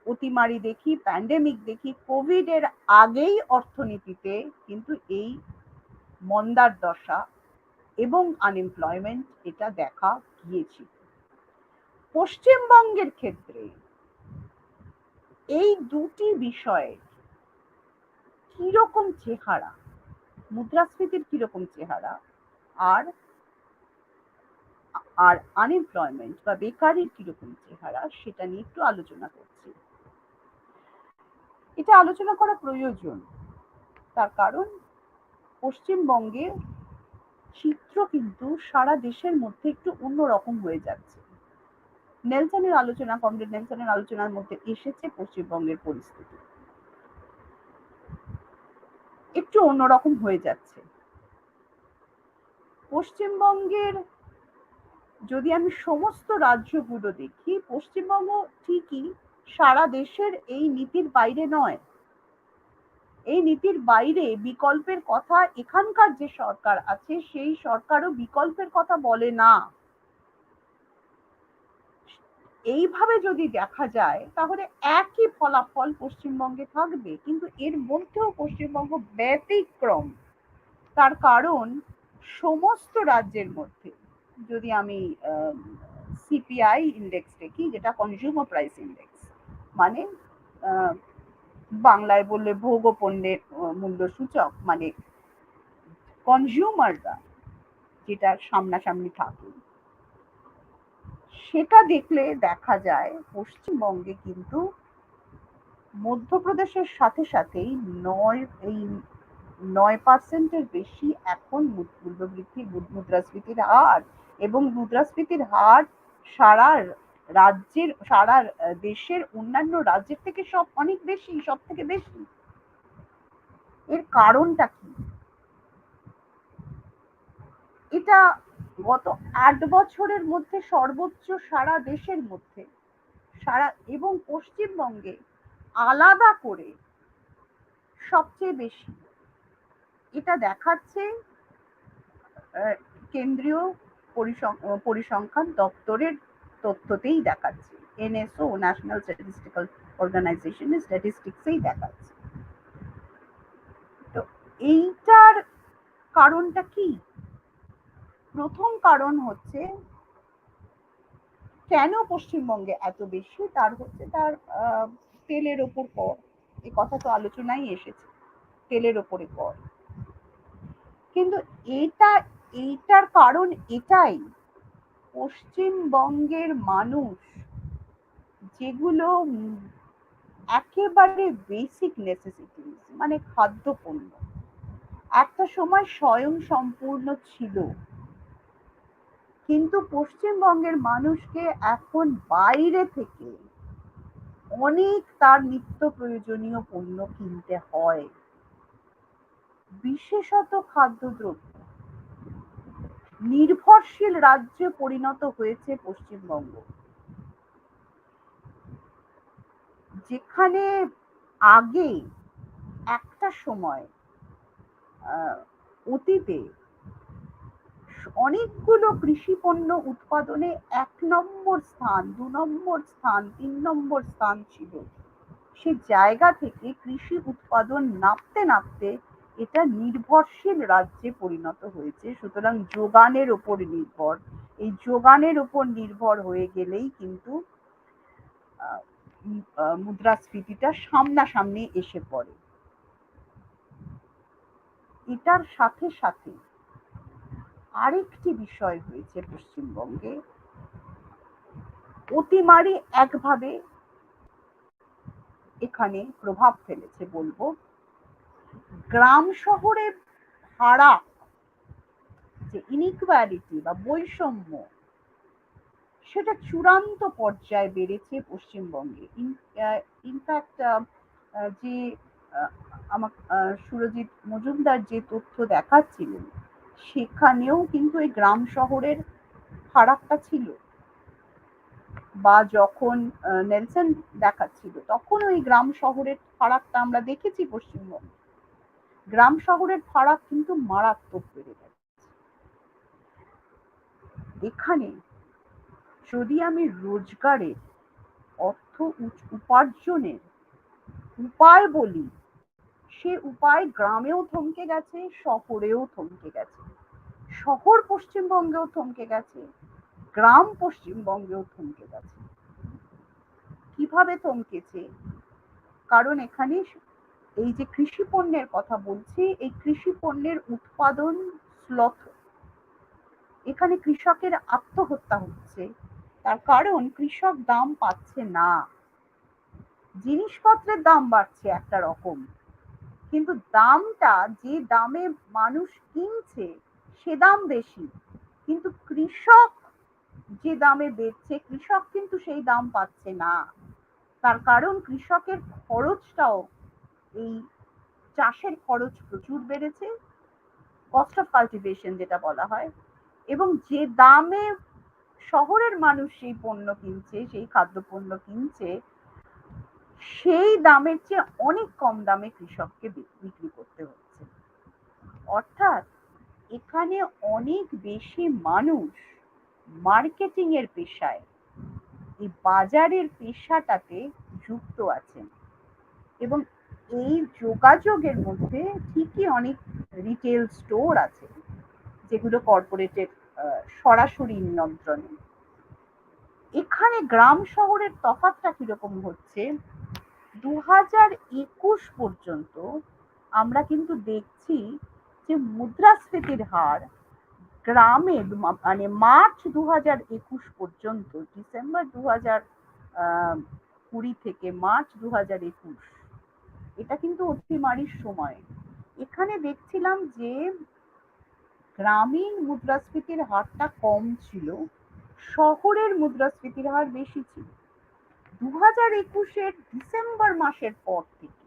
অতিমারি দেখি, প্যান্ডেমিক দেখি, কোভিড এর আগেই অর্থনীতিতে কিন্তু এই মন্দার দশা এবং আনএমপ্লয়মেন্ট এটা দেখা গিয়েছিল। পশ্চিমবঙ্গের ক্ষেত্রে এই দুটি বিষয়ে কিরকম চেহারা, মুদ্রাস্ফীতির কিরকম চেহারা আর আর আনএমপ্লয়মেন্ট বা বেকারির কিরকম চেহারা, সেটা নিয়ে একটু আলোচনা করছি। এটা আলোচনা করা প্রয়োজন, তার কারণ পশ্চিমবঙ্গের চিত্র কিন্তু সারা দেশের মধ্যে একটু অন্যরকম হয়ে যাচ্ছে। নেলসনের আলোচনা, কমরেড নেলসনের আলোচনার মধ্যে এসেছে পশ্চিমবঙ্গের পরিস্থিতি একটু অন্যরকম হয়ে যাচ্ছে। পশ্চিমবঙ্গের যদি আমি সমস্ত রাজ্যগুলো দেখি, পশ্চিমবঙ্গ ঠিকই সারা দেশের এই নীতির বাইরে নয়। এই নীতির বাইরে বিকল্পের কথা এখানকার যে সরকার আছে, সেই সরকারও বিকল্পের কথা বলে না। এইভাবে যদি দেখা যায় তাহলে একই ফলাফল পশ্চিমবঙ্গে থাকবে, কিন্তু এর মধ্যেও পশ্চিমবঙ্গ ব্যতিক্রম। তার কারণ সমস্ত রাজ্যের মধ্যে যদি আমি সিপিআই ইন্ডেক্স দেখি, যেটা কনজিউমার প্রাইস ইন্ডেক্স, মানে বাংলায় বললে ভোগ্যপণ্যের মূল্য সূচক, মানে কনজিউমাররা যেটা সামনাসামনি থাকে, সেটা দেখলে দেখা যায় পশ্চিমবঙ্গে কিন্তু মধ্যপ্রদেশের সাথে সাথেই 9% বেশি এখন মুদ্রাস্ফীতির হার, এবং মুদ্রাস্ফীতির হার সারা দেশের অন্যান্য রাজ্যের থেকে অনেক বেশি, সব থেকে বেশি। এর কারণটা কি? এটা গত 8 বছরের মধ্যে সর্বোচ্চ সারা দেশের মধ্যে, এবং পশ্চিমবঙ্গে আলাদা করে সবচেয়ে বেশি। এটা দেখাচ্ছে কেন্দ্রীয় পরিসংখ্যান দপ্তরের তথ্যতেই দেখাচ্ছে, এনএসও, ন্যাশনাল স্ট্যাটিস্টিক্যাল অর্গানাইজেশনের স্ট্যাটিস্টিক্সেই দেখাচ্ছে। তো এইটার কারণটা কি? প্রথম কারণ হচ্ছে কেন পশ্চিমবঙ্গে এত বেশি, তার তেলের ওপর কর। এই কথা তো আলোচনায় এসেছে, তেলের ওপরে কর। কিন্তু এইটার কারণ এটাই, পশ্চিমবঙ্গের মানুষ যেগুলো একেবারে বেসিক নেসেসিটিস, মানে খাদ্যপণ্য, একটা সময় স্বয়ং সম্পূর্ণ ছিল, কিন্তু পশ্চিমবঙ্গের মানুষকে এখন বাইরে থেকে অনেক তার নিত্য প্রয়োজনীয় পণ্য কিনতে হয়, বিশেষত খাদ্যদ্রব্য। নির্ভরশীল রাজ্যে পরিণত হয়েছে পশ্চিমবঙ্গ, যেখানে আগে একটা সময় অতীতে অনেকগুলো কৃষি পণ্য উৎপাদনে 1 নম্বর স্থান, 2 নম্বর স্থান, 3 নম্বর স্থান ছিল, সে জায়গা থেকে কৃষি উৎপাদন নামতে নামতে এটা নির্ভরশীল রাজ্যে পরিণত হয়েছে। সুতরাং যোগানের উপর নির্ভর, এই যোগানের উপর নির্ভর হয়ে গেলেই কিন্তু মুদ্রাস্ফীতিটা সামনাসামনি এসে পড়ে। এটার সাথে সাথে আরেকটি বিষয় হয়েছে পশ্চিমবঙ্গে, অতিমারি একভাবে এখানে প্রভাব ফেলেছে বলবো। গ্রাম শহরের ফারাক, যে ইনইকুয়ালিটি বা বৈষম্য, সেটা চূড়ান্ত পর্যায়ে বেড়েছে পশ্চিমবঙ্গে। ইনফ্যাক্ট যে আমার সুরজিৎ মজুমদার যে তথ্য দেখাচ্ছিলেন, সেখানেও কিন্তু এই গ্রাম শহরের ফারাকটা ছিল, বা যখন নেলসন দেখাচ্ছিল তখন ওই গ্রাম শহরের ফারাকটা আমরা দেখেছি পশ্চিমবঙ্গে। গ্রাম শহরের ফারাক কিন্তু মারাত্মক বেড়ে গেছে। এখানে যদি আমি রোজগারের, অর্থ উপার্জনের উপায় বলি, সে উপায় গ্রামেও থমকে গেছে, শহরেও থমকে গেছে, শহর পশ্চিমবঙ্গেও থমকে গেছে, গ্রাম পশ্চিমবঙ্গেও থমকে গেছে। কিভাবে থমকেছে? কারণ এখানে এই যে কৃষি পণ্যের কথা বলছি, এই কৃষি পণ্যের উৎপাদন শ্লথ, এখানে কৃষকের আত্মহত্যা হচ্ছে। তার কারণ কৃষক দাম পাচ্ছে না। জিনিসপত্রের দাম বাড়ছে একটা রকম, কিন্তু দামটা যে দামে মানুষ কিনছে সে দাম বেশি, কিন্তু কৃষক যে দামে বেচছে, কৃষক কিন্তু সেই দাম পাচ্ছে না। তার কারণ কৃষকের খরচটাও, এই চাষের খরচ প্রচুর বেড়েছে, কস্ট অফ কাল্টিভেশন যেটা বলা হয়, এবং যে দামে শহরের মানুষ সেই পণ্য কিনছে, সেই খাদ্যপণ্য কিনছে, সেই দামের চেয়ে অনেক কম দামে কৃষককে বিক্রি করতে হচ্ছে। অর্থাৎ এখানে অনেক বেশি মানুষ মার্কেটিং এর পেশায়, এই বাজারের পেশাটাতে যুক্ত আছেন, এবং এই যোগাযোগের মধ্যে ঠিকই অনেক রিটেল স্টোর আছে যেগুলো কর্পোরেটের সরাসরি নিয়ন্ত্রণে। এখানে গ্রাম শহরের তফাৎটা কিরকম হচ্ছে, 2021 পর্যন্ত আমরা কিন্তু দেখছি যে মুদ্রাস্ফীতির হার গ্রামে, মানে মার্চ 2021 পর্যন্ত, ডিসেম্বর 2020 থেকে মার্চ 2021, এটা কিন্তু অতিমারির সময়। এখানে দেখছিলাম যে গ্রামীণ মুদ্রাস্ফীতির হারটা কম ছিল, শহরের মুদ্রাস্ফীতির হার বেশি ছিল। 2021 ডিসেম্বর মাসের পর থেকে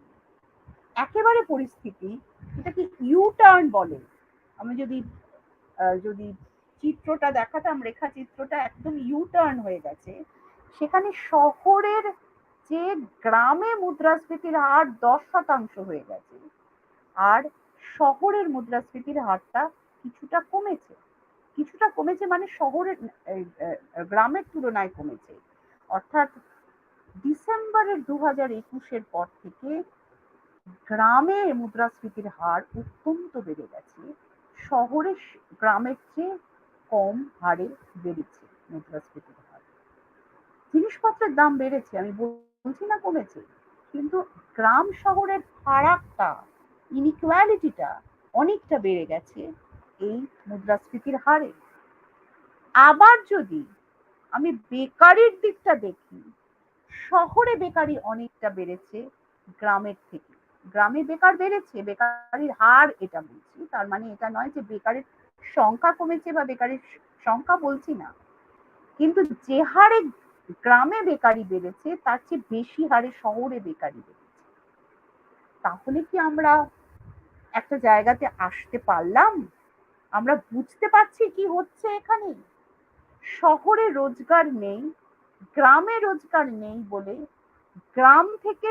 একেবারে পরিস্থিতি, এটাকে ইউ টার্ন বলে। আমি যদি চিত্রটা দেখাতাম, রেখা চিত্রটা একদম ইউ টার্ন হয়ে গেছে। সেখানে শহরের যে গ্রামে মুদ্রাস্ফীতির হার 10% হয়ে গেছে, আর শহরের মুদ্রাস্ফীতির হারটা কিছুটা কমেছে। কিছুটা কমেছে মানে শহরের, গ্রামের তুলনায় কমেছে। অর্থাৎ ডিসেম্বরের 2021 পর থেকে গ্রামে মুদ্রাস্ফীতির হার অত্যন্ত বেড়ে গেছে, শহরে গ্রামের চেয়ে কম হারে বেড়েছে মুদ্রাস্ফীতির হার। জিনিসপত্রের দাম বেড়েছে, আমি বলছি না কমেছে, কিন্তু গ্রাম শহরের ফারাকটা, ইনইকুয়ালিটিটা অনেকটা বেড়ে গেছে এই মুদ্রাস্ফীতির হারে। আবার যদি আমি বেকারির দিকটা দেখি, শহরে বেকারি অনেকটা বেড়েছে গ্রামের থেকে। গ্রামে বেকার বেড়েছে, বেকারির হার এটা বলছি, তার মানে এটা নয় যে বেকারের সংখ্যা কমেছে বা বেকারির সংখ্যা বলছি না, কিন্তু যে হারে গ্রামে বেকারি বেড়েছে তার চেয়ে বেশি হারে শহরে বেকারি বেড়েছে। তাহলে কি আমরা একটা জায়গাতে আসতে পারলাম? আমরা বুঝতে পারছি কি হচ্ছে এখানে। শহরে রোজগার নেই, গ্রামে রোজগার নেই বলে গ্রাম থেকে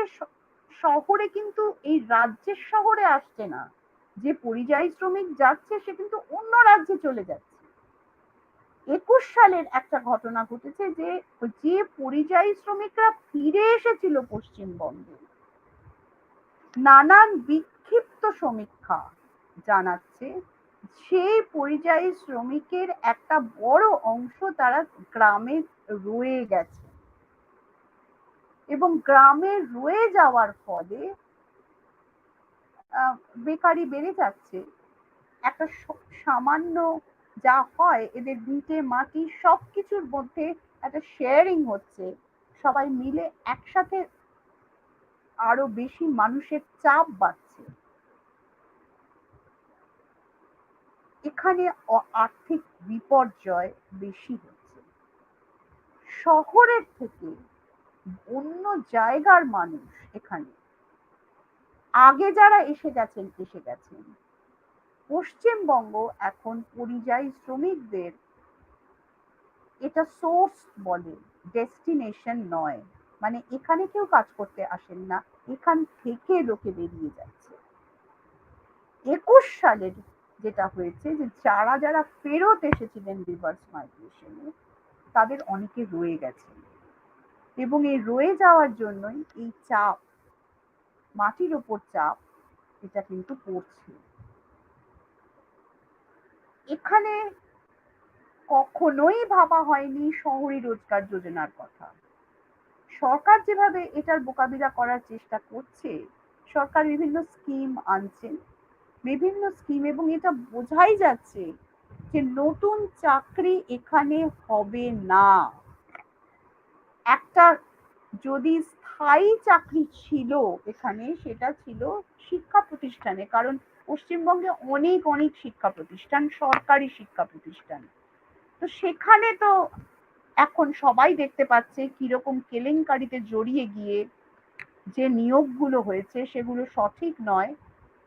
শহরে কিন্তু এই রাজ্যের শহরে আসছে না। যে পরিযায়ী শ্রমিক যাচ্ছে সে কিন্তু অন্য রাজ্যে চলে যাচ্ছে। 21 সালের একটা ঘটনা ঘটেছে যে যে পরিযায়ী শ্রমিকরা ফিরে এসেছিল পশ্চিমবঙ্গে, নানান বিক্ষিপ্ত সমীক্ষা জানাচ্ছে সেই পরিযায়ী শ্রমিকের একটা বড় অংশ তারা গ্রামে রয়ে গেছে, এবং গ্রামে রয়ে যাওয়ার ফলে বেকারি বেড়ে যাচ্ছে। একটা সামান্য যা হয় এদের ভিটে মাটি সবকিছুর মধ্যে একটা শেয়ারিং হচ্ছে, সবাই মিলে একসাথে আরো বেশি মানুষের চাপ বাড়ছে। এখানে আর্থিক বিপর্যয় বেশি হচ্ছে। শহরের থেকে অন্য জায়গার মানুষ এখানে আগে যারা এসে গেছেন। পশ্চিমবঙ্গ এখন পরিযায়ী শ্রমিকদের এটা সোর্স বলে, ডেস্টিনেশন নয়। মানে এখানে কেউ কাজ করতে আসেন না, এখান থেকে লোকে বেরিয়ে যাচ্ছে। 21 সালের যেটা হয়েছে যে যারা ফেরত এসেছিলেন রিভার্স মাইগ্রেশনে, তাদের অনেকে রয়ে গেছেন, এবং এই রয়ে যাওয়ার জন্যই এই চাপ, মাটির ওপর চাপ, এটা কিন্তু পড়ছে। এখানে কখনোই ভাবা হয়নি শহরি রোজগার যোজনার কথা। সরকার যেভাবে এটার মোকাবিলা করার চেষ্টা করছে, সরকার বিভিন্ন স্কিম আনছেন, বিভিন্ন স্কিম, এবং এটা বোঝাই যাচ্ছে যে নতুন চাকরি এখানে হবে না। একটা যদি স্থায়ী চাকরি ছিল এখানে, সেটা ছিল শিক্ষা প্রতিষ্ঠানে, কারণ পশ্চিমবঙ্গে অনেক অনেক শিক্ষা প্রতিষ্ঠান, সরকারি শিক্ষা প্রতিষ্ঠান। তো সেখানে তো এখন সবাই দেখতে পাচ্ছে কিরকম কেলেঙ্কারিতে জড়িয়ে গিয়ে যে নিয়োগগুলো হয়েছে সেগুলো সঠিক নয়।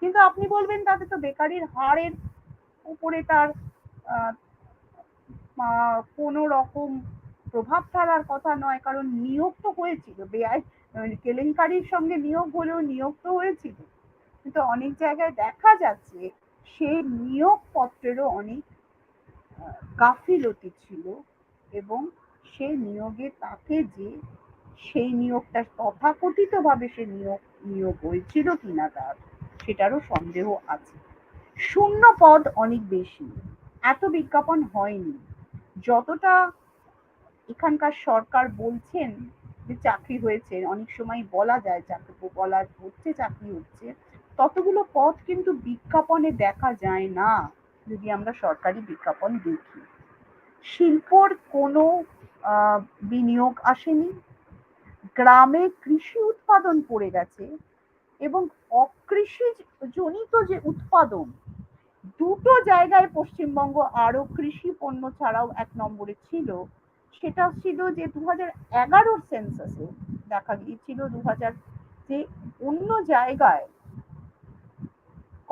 কিন্তু আপনি বলবেন তাতে তো বেকারির হারের উপরে তার কোনো রকম প্রভাব ফেলার কথা নয়, কারণ নিয়োগ তো হয়েছিল, কেলেঙ্কারির সঙ্গে নিয়োগ হলেও নিয়োগ তো হয়েছিল। কিন্তু অনেক জায়গায় দেখা যাচ্ছে সেই নিয়োগপত্রেরও অনেক গাফিলতি ছিল, এবং সেই নিয়োগে তাকে যে সেই নিয়োগটা তথাকথিত ভাবে সে নিয়োগ হয়েছিল কিনা তার, সেটারও সন্দেহ আছে। শূন্য পদ অনেক বেশি, এত বিজ্ঞাপন হয়নি। যতটা এখানকার সরকার বলছেন যে চাকরি হয়েছে, অনেক সময় বলা যায় চাকরি হচ্ছে, ততগুলো পদ কিন্তু বিজ্ঞাপনে দেখা যায় না যদি আমরা সরকারি বিজ্ঞাপন দেখি। শিল্পর কোনো বিনিয়োগ আসেনি, গ্রামে কৃষি উৎপাদন পড়ে গেছে, এবং অকৃষি জনিত যে উৎপাদন, দুটো জায়গায় পশ্চিমবঙ্গ আরো কৃষি পণ্য ছাড়াও 1 নম্বরে ছিল। সেটা ছিল যে 2011 সেন্সাসে দেখা গিয়েছিল 2000 যে অন্য জায়গায়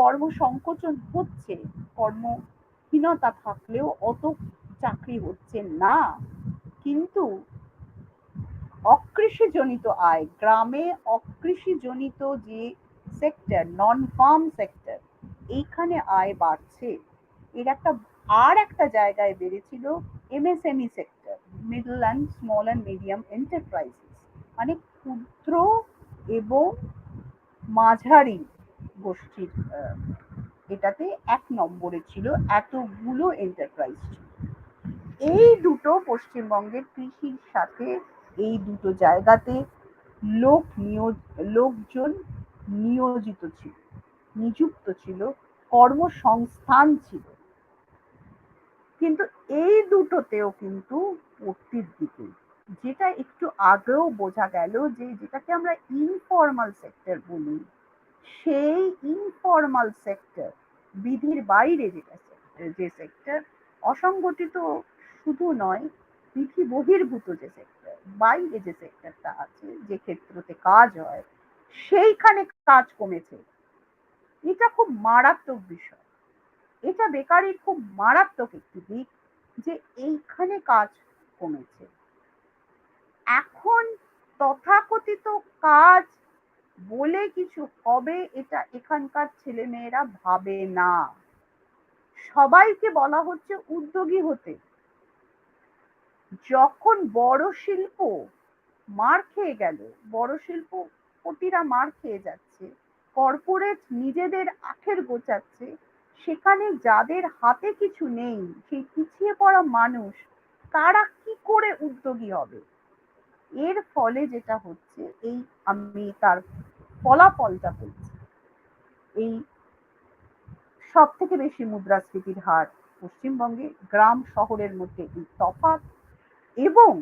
কর্মসংকোচন হচ্ছে, কর্মহীনতা থাকলেও অত চাকরি হচ্ছে না, কিন্তু অকৃষিজনিত আয়, গ্রামে অকৃষিজনিত যে সেক্টর, নন ফার্ম সেক্টর, এইখানে আয় বাড়ছে। এর একটা জায়গায় বেড়েছিল MSME sector, middle and small and medium enterprises, মানে ক্ষুদ্র এবং মাঝারি গোষ্ঠীর, এটাতে 1 নম্বরে ছিল, এতগুলো এন্টারপ্রাইজ ছিল। এই দুটো পশ্চিমবঙ্গের কৃষির সাথে, এই দুটো জায়গাতে লোকজন নিযুক্ত ছিল, কর্মসংস্থান ছিল। কিন্তু এই দুটোতেও কিন্তু পড়তির দিকে, যেটা একটু আগেও বোঝা গেল যে যেটাকে আমরা ইনফর্মাল সেক্টর বলি, সেই ইনফর্মাল সেক্টর, বিধির বাইরে যে সেক্টর, অসংগঠিত শুধু নয়, বিধি বহির্ভূত যে সেক্টর, বাইরে যে সেক্টরটা আছে, যে ক্ষেত্রতে কাজ হয়, সেইখানে কাজ কমেছে। এটা খুব মারাত্মক বিষয়, এটা বেকারির খুব মারাত্মক একটি দিক যে এইখানে কাজ কমেছে। এখন তথাকথিত কাজ বলে কিছু হবে এটা এখানকার ছেলেমেয়েরা ভাবে না। সবাইকে বলা হচ্ছে উদ্যোগী হতে, যখন বড় শিল্প মার খেয়ে গেল, বড় শিল্পপতিরা মার খেয়ে যাচ্ছে, কর্পোরেট নিজেদের আখের গোছাচ্ছে, সেখানে যাদের হাতে কিছু নেই, সেই পিছিয়ে পড়া মানুষ, তারা কি করে উদ্যোগী হবে? এর ফলে যেটা হচ্ছে, এই আমি তার ফলাফলটা বলছি, এই সব থেকে বেশি মুদ্রাস্ফীতির হার পশ্চিমবঙ্গে, গ্রাম শহরের মধ্যে এই তফাৎ, এবং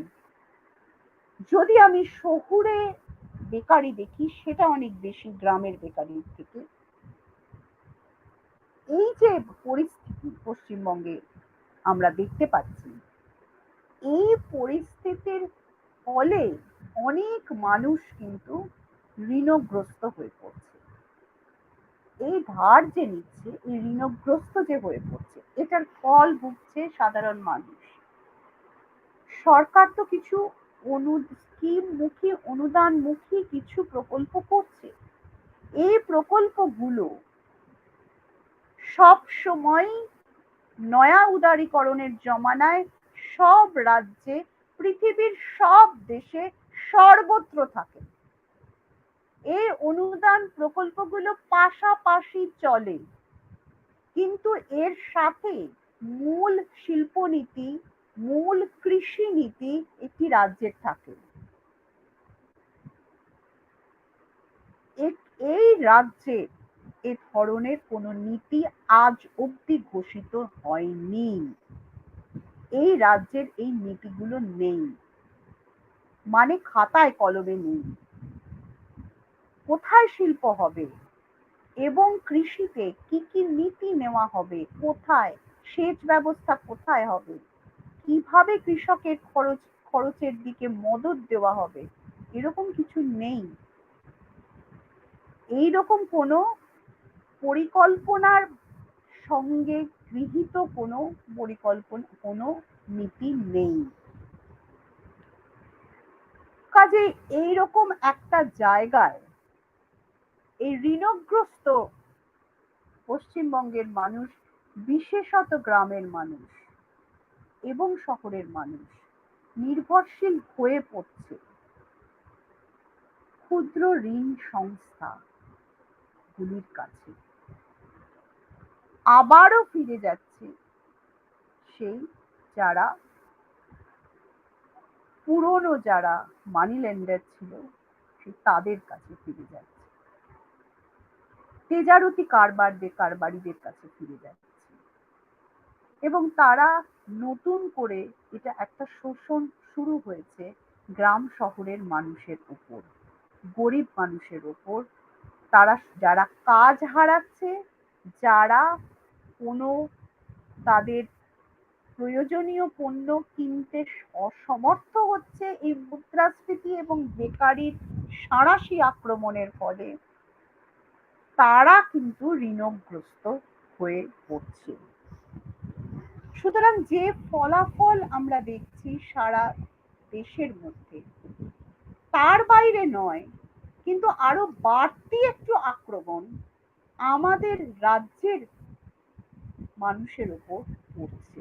যদি আমি শহুরে বেকারি দেখি সেটা অনেক বেশি গ্রামের বেকারির থেকে। এই যে পরিস্থিতি পশ্চিমবঙ্গে আমরা দেখতে পাচ্ছি, এই পরিস্থিতির ফলে অনেক মানুষ কিন্তু ঋণগ্রস্ত হয়ে পড়ছে। এই ধার যে নিচ্ছে, এই ঋণগ্রস্ত যে হয়ে পড়ছে, এটার ফল ভুগছে সাধারণ মানুষ। সরকার তো কিছু স্কিমমুখী, অনুদানমুখী কিছু প্রকল্প করছে। এই প্রকল্পগুলো সব সময় নয়া উদারীকরণের জমানায় সব রাজ্যে, পৃথিবীর সব দেশে, সর্বত্র থাকে। এই অনুদান প্রকল্পগুলো পাশাপাশি চলে, কিন্তু এর সাথে মূল শিল্পনীতি, মূল কৃষি নীতি একটি রাজ্যের থাকে। এই রাজ্যে এ ধরনের কোনো নীতি আজ অবধি ঘোষিত হয়নি। এই রাজ্যের এই নীতিগুলো নেই, মানে খাতায় কলমে নেই। কোথায় শিল্প হবে এবং কৃষিতে কি কি নীতি নেওয়া হবে, কোথায় সেচ ব্যবস্থা কোথায় হবে, কিভাবে কৃষকের খরচের দিকে মদদ দেওয়া হবে, এরকম কিছু নেই। এইরকম কোনো পরিকল্পনার সঙ্গে গৃহীত কোনো পরিকল্পনা, কোনো নীতি নেই। কাজে এইরকম একটা জায়গায় এই ঋণগ্রস্ত পশ্চিমবঙ্গের মানুষ, বিশেষত গ্রামের মানুষ এবং শহরের মানুষ, নির্ভরশীল হয়ে পড়ছে ক্ষুদ্র ঋণ সংস্থা গুলির কাছে। আবারও ফিরে যাচ্ছে সেই যারা পুরনো, যারা মানি লেন্ডার ছিল, তাদের কাছে ফিরে যাচ্ছে, তেজারতি কারবারিদের কাছে ফিরে যাচ্ছে, এবং তারা নতুন করে, এটা একটা শোষণ শুরু হয়েছে গ্রাম শহরের মানুষের উপর, গরিব মানুষের উপর। তারা যারা কাজ হারাচ্ছে, যারা কোনো তাদের প্রয়োজনীয় পণ্য কিনতে অসমর্থ হচ্ছে এই মুদ্রাস্ফীতি এবং বেকারির সাঁড়াশি আক্রমণের ফলে, তারা কিন্তু ঋণগ্রস্ত হয়ে পড়ছে। সুতরাং যে ফলাফল আমরা দেখছি সারা দেশের মধ্যে, তার বাইরে নয়, কিন্তু আরো বাড়তি একটু আক্রমণ আমাদের রাজ্যের মানুষের উপর পড়ছে।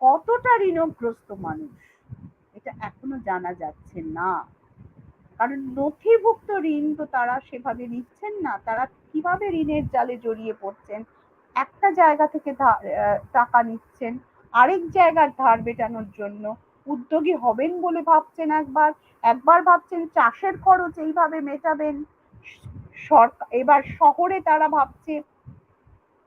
কতটা ঋণগ্রস্ত মানুষ এটা এখনো জানা যাচ্ছে না, কারণ নথিভুক্ত ঋণ তো তারা সেভাবে নিচ্ছেন না। তারা কিভাবে ঋণের জালে জড়িয়ে পড়ছেন, একটা জায়গা থেকে টাকা নিচ্ছেন, আরেক জায়গার ধার মেটানোর জন্য উদ্যোগী হবেন বলে ভাবছেন, একবার ভাবছেন চাষের খরচ এইভাবে মেটাবেন। এবার শহরে তারা ভাবছে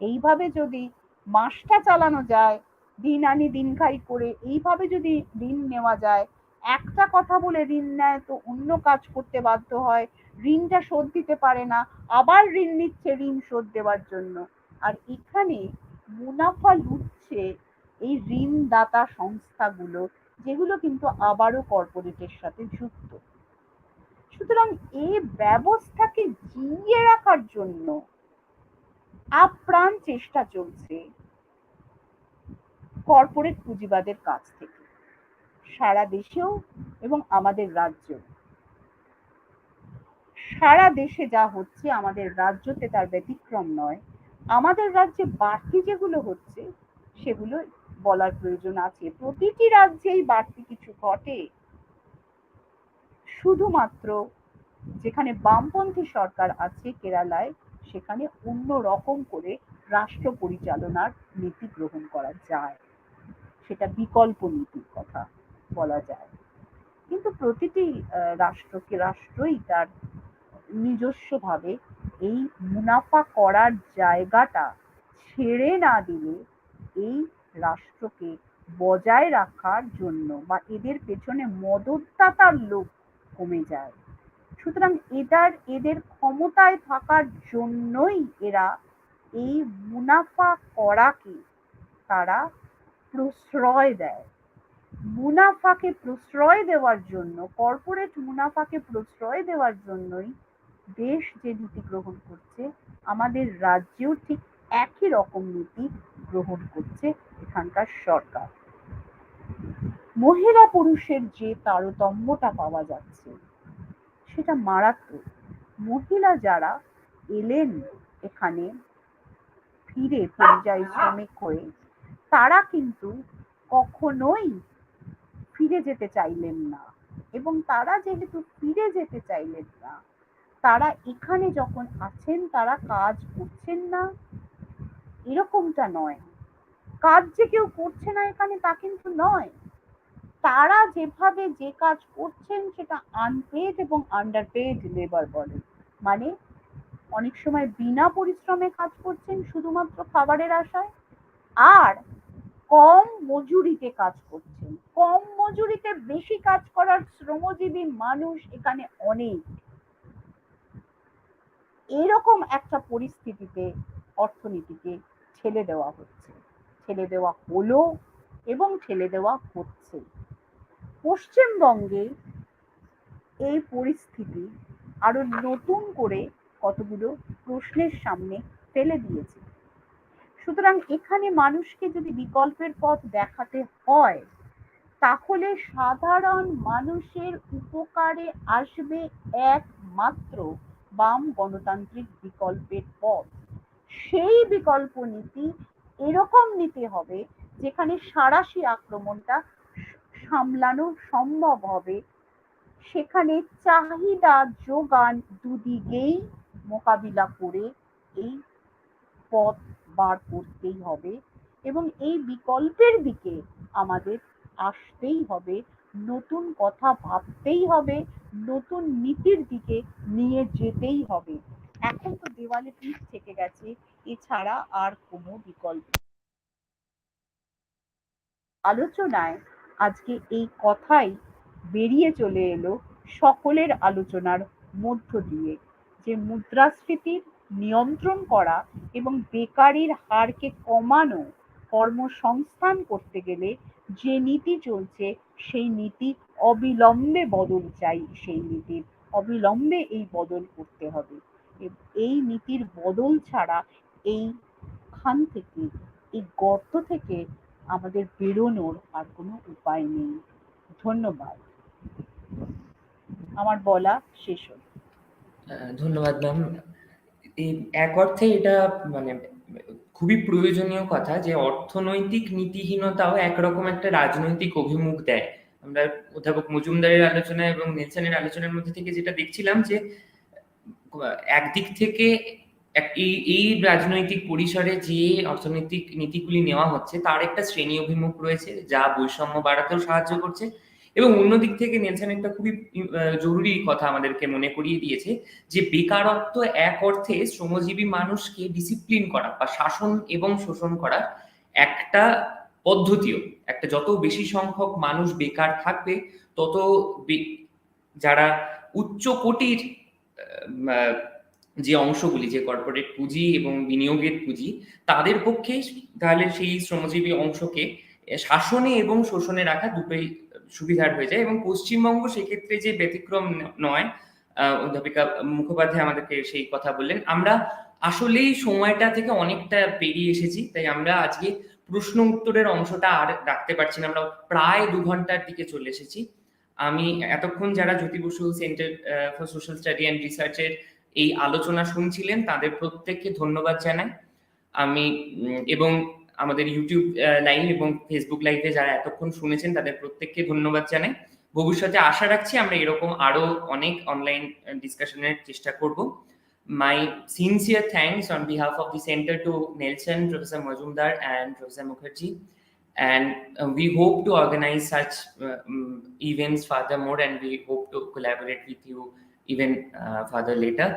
এইভাবে যদি মাসটা চালানো যায়, দিন আনি দিন খাই করে, এইভাবে যদি ঋণ নেওয়া যায়, একটা কথা বলে ঋণ নেয় তো অন্য কাজ করতে বাধ্য হয়, ঋণটা শোধ দিতে পারে না, আবার ঋণ নিচ্ছে ঋণ শোধ দেওয়ার জন্য। আর এখানে মুনাফা লুটছে এই ঋণদাতা সংস্থাগুলো, যেগুলো কিন্তু আবারও কর্পোরেটের সাথে যুক্ত। সুতরাং এই ব্যবস্থাকে জিইয়ে রাখার জন্য আপ্রাণ চেষ্টা চলছে কর্পোরেট পুঁজিবাদের কাছ থেকে, সারা দেশেও এবং আমাদের রাজ্যেও। সারা দেশে যা হচ্ছে আমাদের রাজ্যতে তার ব্যতিক্রম নয়। আমাদের রাজ্যে বাড়তি যেগুলো হচ্ছে সেগুলো বলার প্রয়োজন আছে। প্রতিটি রাজ্যেই বাড়তি কিছু ঘটে, শুধুমাত্র যেখানে বামপন্থী সরকার আছে কেরালায়, সেখানে অন্য রকম করে রাষ্ট্র পরিচালনার নীতি গ্রহণ করা যায়, সেটা বিকল্প নীতির কথা বলা যায়। কিন্তু প্রতিটি রাষ্ট্রই তার নিজস্বভাবে এই মুনাফা করার জায়গাটা ছেড়ে না দিলে এই রাষ্ট্রকে বজায় রাখার জন্য বা এদের পেছনে মদতদাতার লোক কমে যায়। সুতরাং এদের ক্ষমতায় থাকার জন্যই এরা এই মুনাফা করাকে তারা প্রশ্রয় দেয়। মুনাফাকে প্রশ্রয় দেওয়ার জন্য, কর্পোরেট মুনাফাকে প্রশ্রয় দেওয়ার জন্যই দেশ যে নীতি গ্রহণ করছে, আমাদের রাজ্যেও ঠিক একই রকম নীতি গ্রহণ করছে এখানকার সরকার। মহিলা পুরুষের যে তারতম্যটা পাওয়া যাচ্ছে সেটা মারাত্মক। মহিলা যারা এলেন এখানে ফিরে পরিযায়ী শ্রমিক হয়ে, তারা কিন্তু কখনোই ফিরে যেতে চাইলেন না, এবং তারা যেহেতু ফিরে যেতে চাইলেন না, তারা এখানে যখন আছেন তারা কাজ করছেন না এরকমটা নয়। কাজ যে কেউ করছে না এখানে তা কিন্তু নয়। তারা যেভাবে যে কাজ করছেন সেটা আনপেড এবং আন্ডারপেড লেবার বলে। মানে অনেক সময় বিনা পরিশ্রমে কাজ করছেন শুধুমাত্র খাবারের আশায়, আর কম মজুরিতে কাজ করছেন। কম মজুরিতে বেশি কাজ করার শ্রমজীবী মানুষ এখানে অনেক। এরকম একটা পরিস্থিতিতে অর্থনীতিকে ঠেলে দেওয়া হচ্ছে, ঠেলে দেওয়া হলো এবং ঠেলে দেওয়া হচ্ছে। পশ্চিমবঙ্গে এই পরিস্থিতি আরো নতুন করে কতগুলো প্রশ্নের সামনে ফেলে দিয়েছে। সুতরাং এখানে মানুষকে যদি বিকল্পের পথ দেখাতে হয়, তাহলে সাধারণ মানুষের উপকারে আসবে একমাত্র বাম গণতান্ত্রিক বিকল্পের পথ। সেই বিকল্প নীতি এরকম নিতে হবে যেখানে সাঁড়াশি আক্রমণটা সামলানো সম্ভব হবে, সেখানে চাহিদা যোগান দুদিকেই মোকাবিলা করে এই পথ বার করতেই হবে, এবং এই বিকল্পের দিকে আমাদের আসতেই হবে, নতুন কথা ভাবতেই হবে, নতুন নীতির দিকে নিয়ে যেতেই হবে। এখন তো দেওয়ালে পিঠ থেকে গেছে, এছাড়া আর কোনো বিকল্প। আলোচনায় আজকে এই কথাই বেরিয়ে চলে এলো সকলের আলোচনার মধ্য দিয়ে, যে মুদ্রাস্ফীতির নিয়ন্ত্রণ করা এবং বেকারির হারকে কমানো, কর্মসংস্থান করতে গেলে যে নীতি চলছে সেই নীতি অবিলম্বে বদল চাই। সেই নীতির অবিলম্বে এই বদল করতে হবে। এই নীতির বদল ছাড়া এইখান থেকে, এই গর্ত থেকে আমাদের বেরোনোর আর কোনো উপায় নেই। ধন্যবাদ। আমার বলা শেষ হল। ধন্যবাদ ম্যাম। এক অর্থে এটা মানে খুবই প্রয়োজনীয় কথা যে অর্থনৈতিক নীতিহীনতাও একরকম একটা রাজনৈতিক অভিমুখ দেয়। আমরা অধ্যাপক মজুমদারের আলোচনা এবং নেলসনের আলোচনার মধ্যে থেকে যেটা দেখছিলাম যে একদিক থেকে এই রাজনৈতিক পরিসরে যে অর্থনৈতিক নীতিগুলি নেওয়া হচ্ছে তার একটা শ্রেণী অভিমুখ রয়েছে যা বৈষম্য বাড়াতেও সাহায্য করছে, এবং অন্যদিক থেকে নেলসন একটা খুবই জরুরি কথা আমাদেরকে মনে করিয়ে দিয়েছে যে বেকারত্ব এক অর্থে শ্রমজীবী মানুষকে ডিসিপ্লিন করা বা শাসন এবং শোষণ করার একটা পদ্ধতিও। একটা যত বেশি সংখ্যক মানুষ বেকার থাকবে তত যারা উচ্চ কোটির যে অংশগুলি, যে কর্পোরেট পুঁজি এবং বিনিয়োগের পুঁজি, তাদের পক্ষে তাহলে সেই শ্রমজীবী অংশকে শাসনে এবং শোষণে রাখা দুটোই সুবিধার হয়ে যায়। এবং পশ্চিমবঙ্গ সেক্ষেত্রে যে ব্যতিক্রম নয়। অধ্যাপিকা মুখোপাধ্যায় আমাদেরকে সেই কথা বললেন। আমরা আসলেই সময়টা থেকে অনেকটা পেরিয়ে এসেছি, তাই আমরা আজকে প্রশ্ন উত্তরের অংশটা আর রাখতে পারছি না। আমরা প্রায় 2 ঘন্টার দিকে চলে এসেছি। আমি এতক্ষণ যারা Jyoti Basu Centre for Social Study and রিসার্চের এই আলোচনা শুনছিলেন তাদের প্রত্যেককে ধন্যবাদ জানাই আমি, এবং আমাদের ইউটিউব লাইভ এবং ফেসবুক লাইভে যারা এতক্ষণ শুনেছেন তাদের প্রত্যেককে ধন্যবাদ জানাই। ভবিষ্যতে আশা রাখছি আমরা এরকম আরো অনেক অনলাইন ডিসকাশনের চেষ্টা করব। My sincere thanks on behalf of the center to Nelson, Professor Majumdar and Professor Mukherjee, and we hope to organize such events furthermore, and we hope to collaborate with you even further later.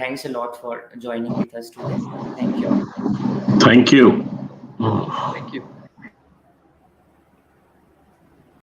Thanks a lot for joining with us today. Thank you. Thank you. Thank you.